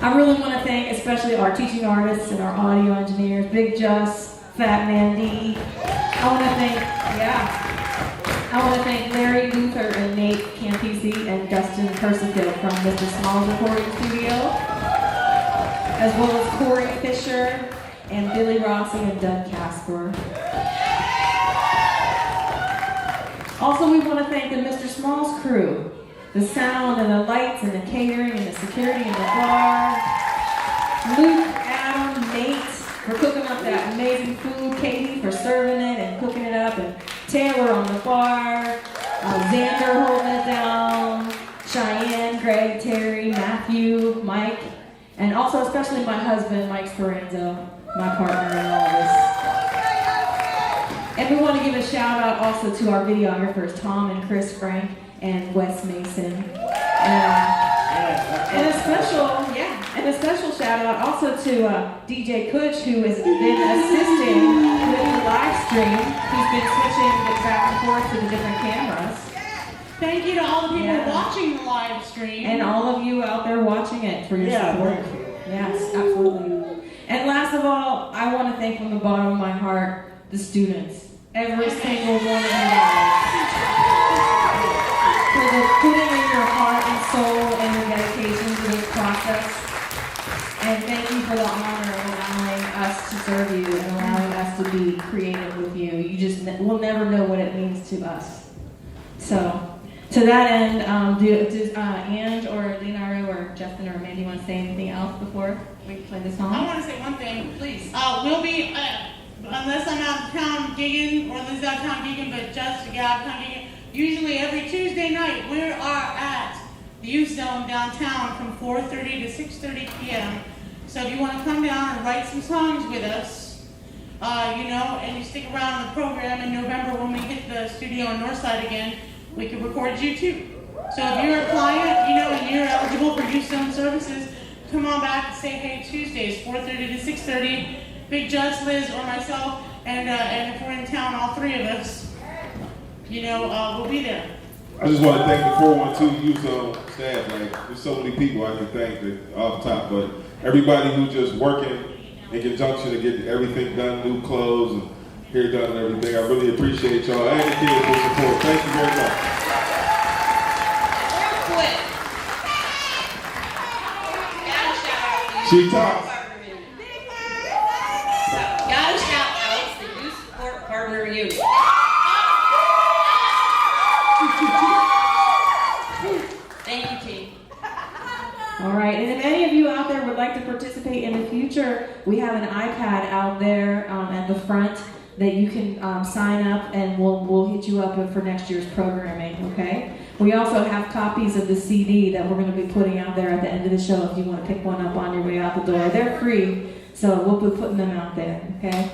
I really want to thank especially our teaching artists and our audio engineers, Big Just, Phat Man Dee. I want to thank Larry Luther and Nate Campisi and Dustin Persifield from Mr. Small's recording studio, as well as Corey Fisher and Billy Rossi and Doug Casper. Also, we want to thank the Mr. Small's crew, the sound and the lights and the catering and the security and the bar. Luke, Adam, Nate for cooking up that amazing food, Katie for serving it and cooking it up, and Taylor on the bar, Xander holding it down, Cheyenne, Greg, Terry, Matthew, Mike, and also especially my husband, Mike Speranzo, my partner in all this. And we want to give a shout out also to our videographers, Tom and Chris Frank and Wes Mason. And a special shout out also to DJ Kutch, who has been assisting with the live stream. He's been switching it back and forth to the different cameras. Thank you to all the people watching the live stream. And all of you out there watching it for your support. Yes, absolutely. And last of all, I want to thank from the bottom of my heart the students. Every single one of you guys. For the putting in your heart and soul and your dedication to this process. And thank you for the honor of allowing us to serve you and allowing us to be creative with you. You just will never know what it means to us. So, to that end, does Ange or Leonardo or Justin or Amanda, you want to say anything else before we play the song? I want to say one thing, please. We'll be, unless I'm out of town gigging, or Liz out of town gigging, but just to get out of town gigging, usually every Tuesday night we are at the Youth Zone downtown from 4:30 to 6:30 p.m. So if you want to come down and write some songs with us, and you stick around in the program in November when we hit the studio on Northside again, we can record you too. So if you're a client, and you're eligible for Youth Zone services, come on back and say, hey, Tuesdays, 4:30 to 6:30, Big Just, Liz, or myself, and if we're in town, all three of us, we'll be there. I just want to thank the 412 Youth Zone staff. There's so many people I can thank off the top, but everybody who just working in conjunction to get everything done, new clothes and hair done and everything. I really appreciate y'all and the kids for support. Thank you very much. She talks. Gotta shout out the Youth Support Partner Unit. Thank you, team. All right, and if any of you out there would like to participate in the future, we have an iPad out there at the front that you can sign up, and we'll hit you up for next year's programming, okay? We also have copies of the CD that we're going to be putting out there at the end of the show if you want to pick one up on your way out the door. They're free, so we'll be putting them out there, okay?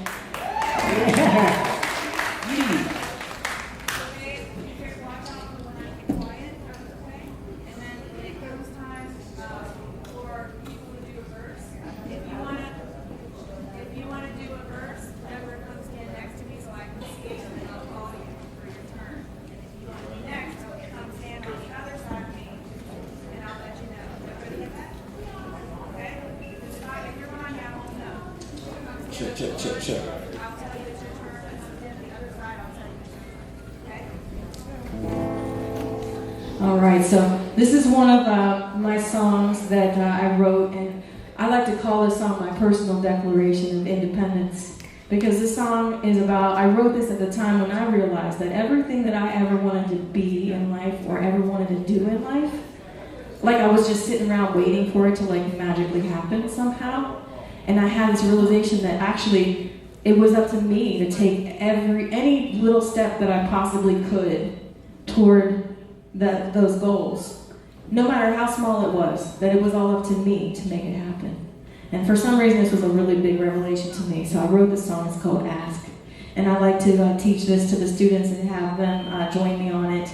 Check. All right, so this is one of my songs that I wrote, and I like to call this song my personal declaration of independence. because this song is about, I wrote this at the time when I realized that everything that I ever wanted to be in life or ever wanted to do in life, like I was just sitting around waiting for it to like magically happen somehow. And I had this realization that actually it was up to me to take any little step that I possibly could toward those goals. No matter how small it was, that it was all up to me to make it happen. And for some reason, this was a really big revelation to me. So I wrote this song, it's called Ask. And I like to teach this to the students and have them join me on it.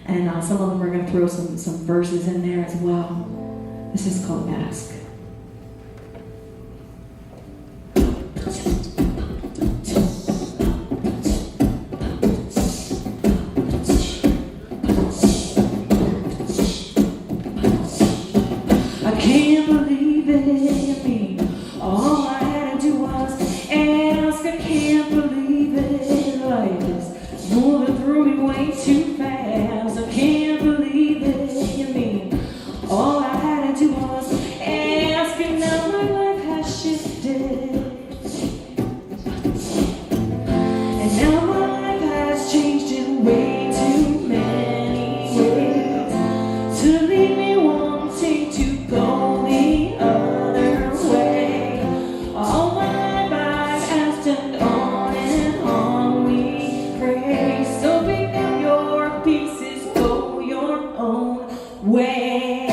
And some of them are gonna throw some verses in there as well. This is called Ask. I can't believe it. All I had to do was ask. I can't believe it. Life is moving through me way too fast. I can't believe it. All I had to do was ask, and now my life has shifted. And now my life has changed in way too many ways to leave me wanting to go the other way. All my life I've asked, and on we pray. So pick up your pieces, go your own way.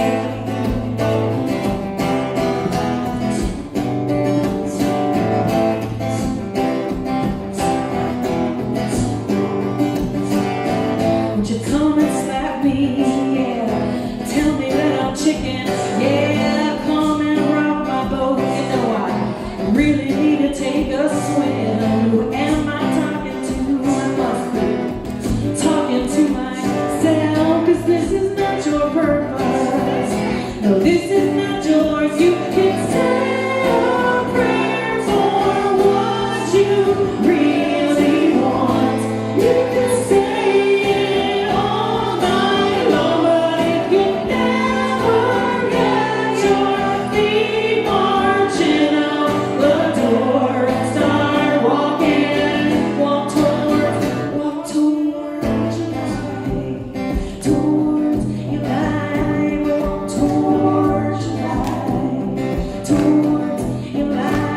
Won't you come and slap me? Yeah. Tell me that I'm chicken. Yeah. Come and rock my boat. You know I really need to take a swim. Who am I talking to? I must be talking to myself. 'Cause this is not your purpose. No, this is not yours. You can say a prayer for what you really want. You can say it all night long, but if you never get your feet marching out the door and start walking, walk towards your light, towards your light, walk towards your light, towards your light.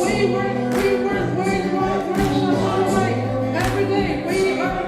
We work, we work, we work, workshop all night, every day. We are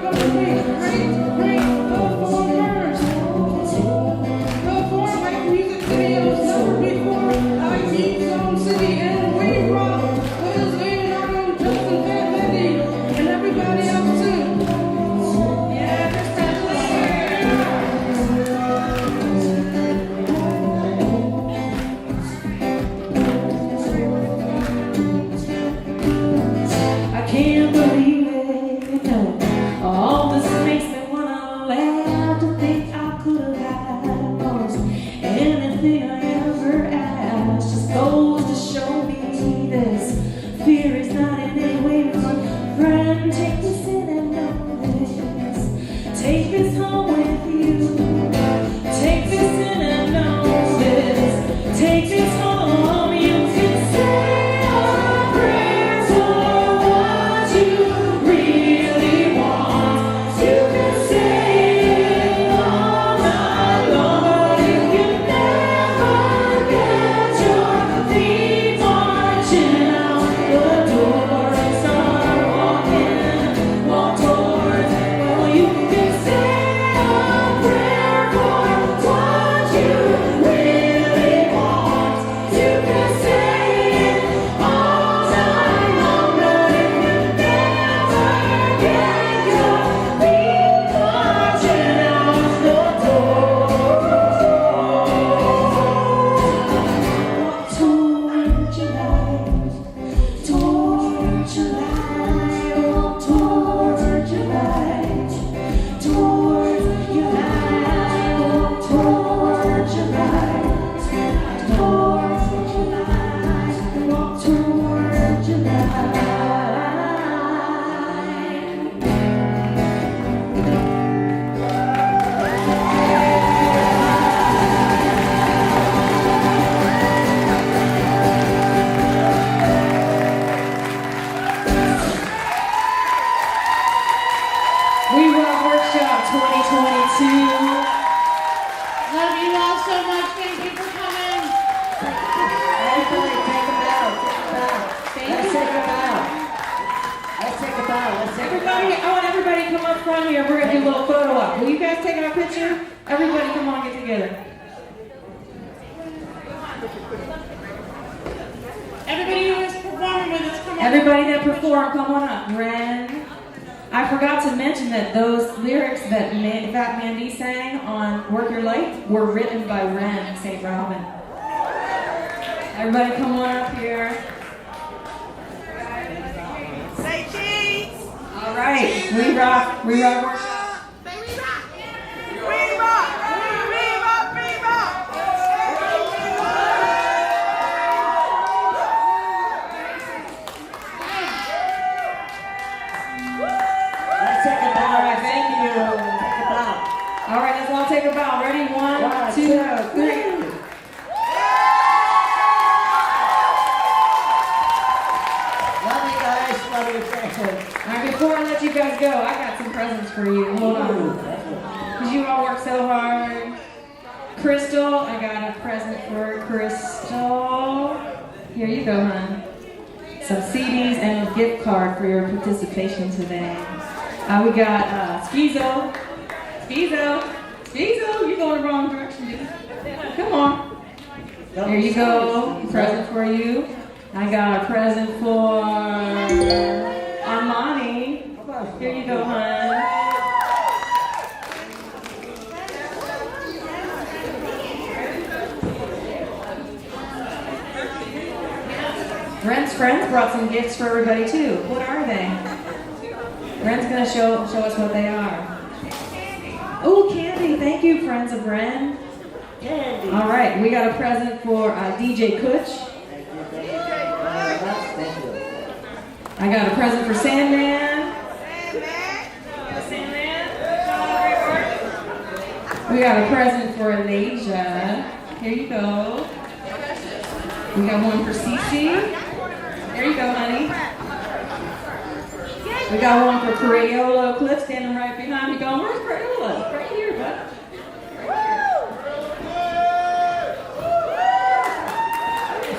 Phat Man Dee sang on Work Your Life were written by Ren St. Robin. Everybody come on up here. Say cheese! All right, we rock workshop. All right, let's all take a bow. Ready? One, two, three. Love you guys. Love you. All right, before I let you guys go, I got some presents for you. Hold on. Because you all work so hard. Crystal, I got a present for Crystal. Here you go, hon. Some CDs and a gift card for your participation today. We got Skeezo, you're going the wrong direction, dude. Come on. Here you go, present for you. I got a present for Armani. Here you go, hon. Ren's friends brought some gifts for everybody too. What are they? Ren's gonna show us what they are. Oh, candy! Thank you, friends of Ren. Candy. All right, we got a present for DJ Kutch. I got a present for Sandman. We got a present for Elijah. Here you go. We got one for Cece. There you go, honey. We got one for Crayola. Cliff standing right behind me going, where's Crayola? Right here, bud.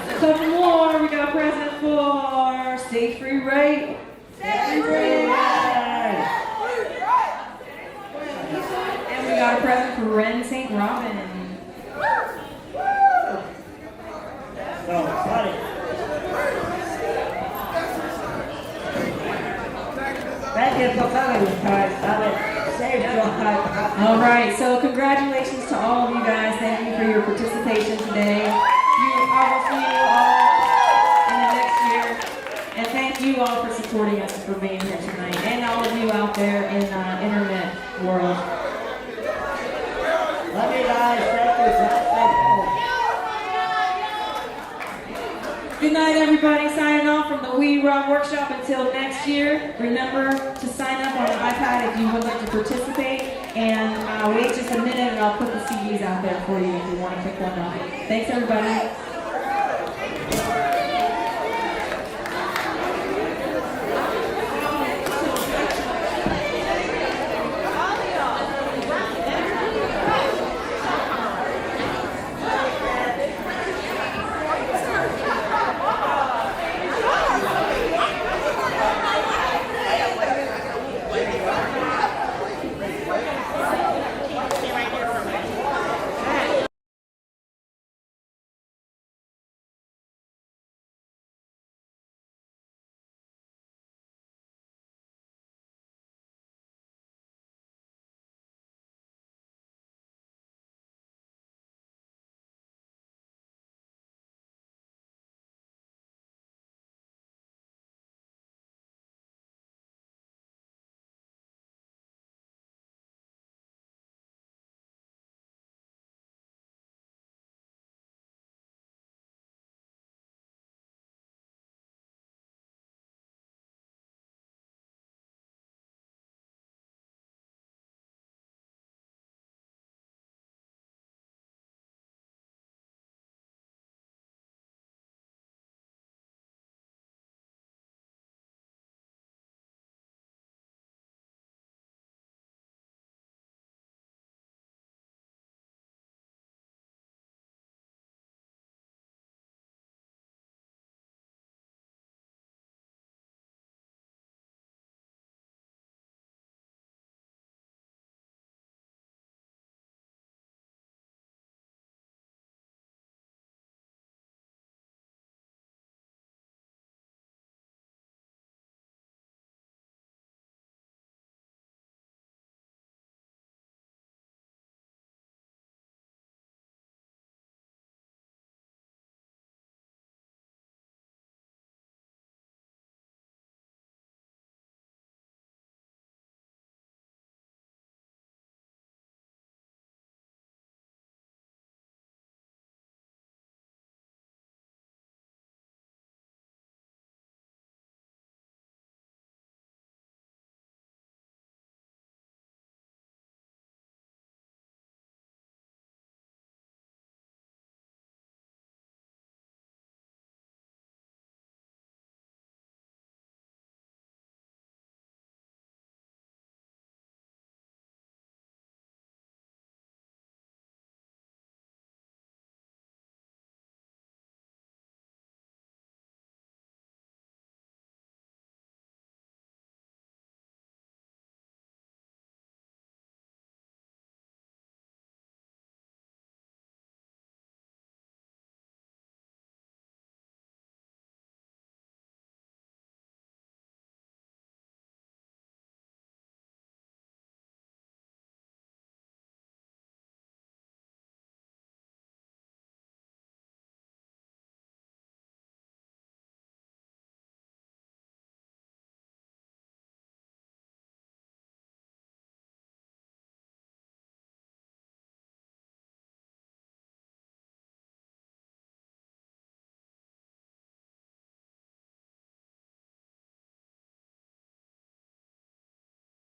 A couple more. We got a present for Stay Free Right. Stay Free Right. And we got a present for Ren St. Robin. So funny. Thank you for coming, guys. Saved your life. All right, so congratulations to all of you guys. Thank you for your participation today. I will see you all in the next year. And thank you all for supporting us and for being here tonight. And all of you out there in the internet world. Love you guys. Thank you. Good night, everybody. Signing off from the We Rock Workshop until next year. Remember to sign up on the iPad if you would like to participate. And wait just a minute and I'll put the CDs out there for you if you want to pick one up. Thanks everybody.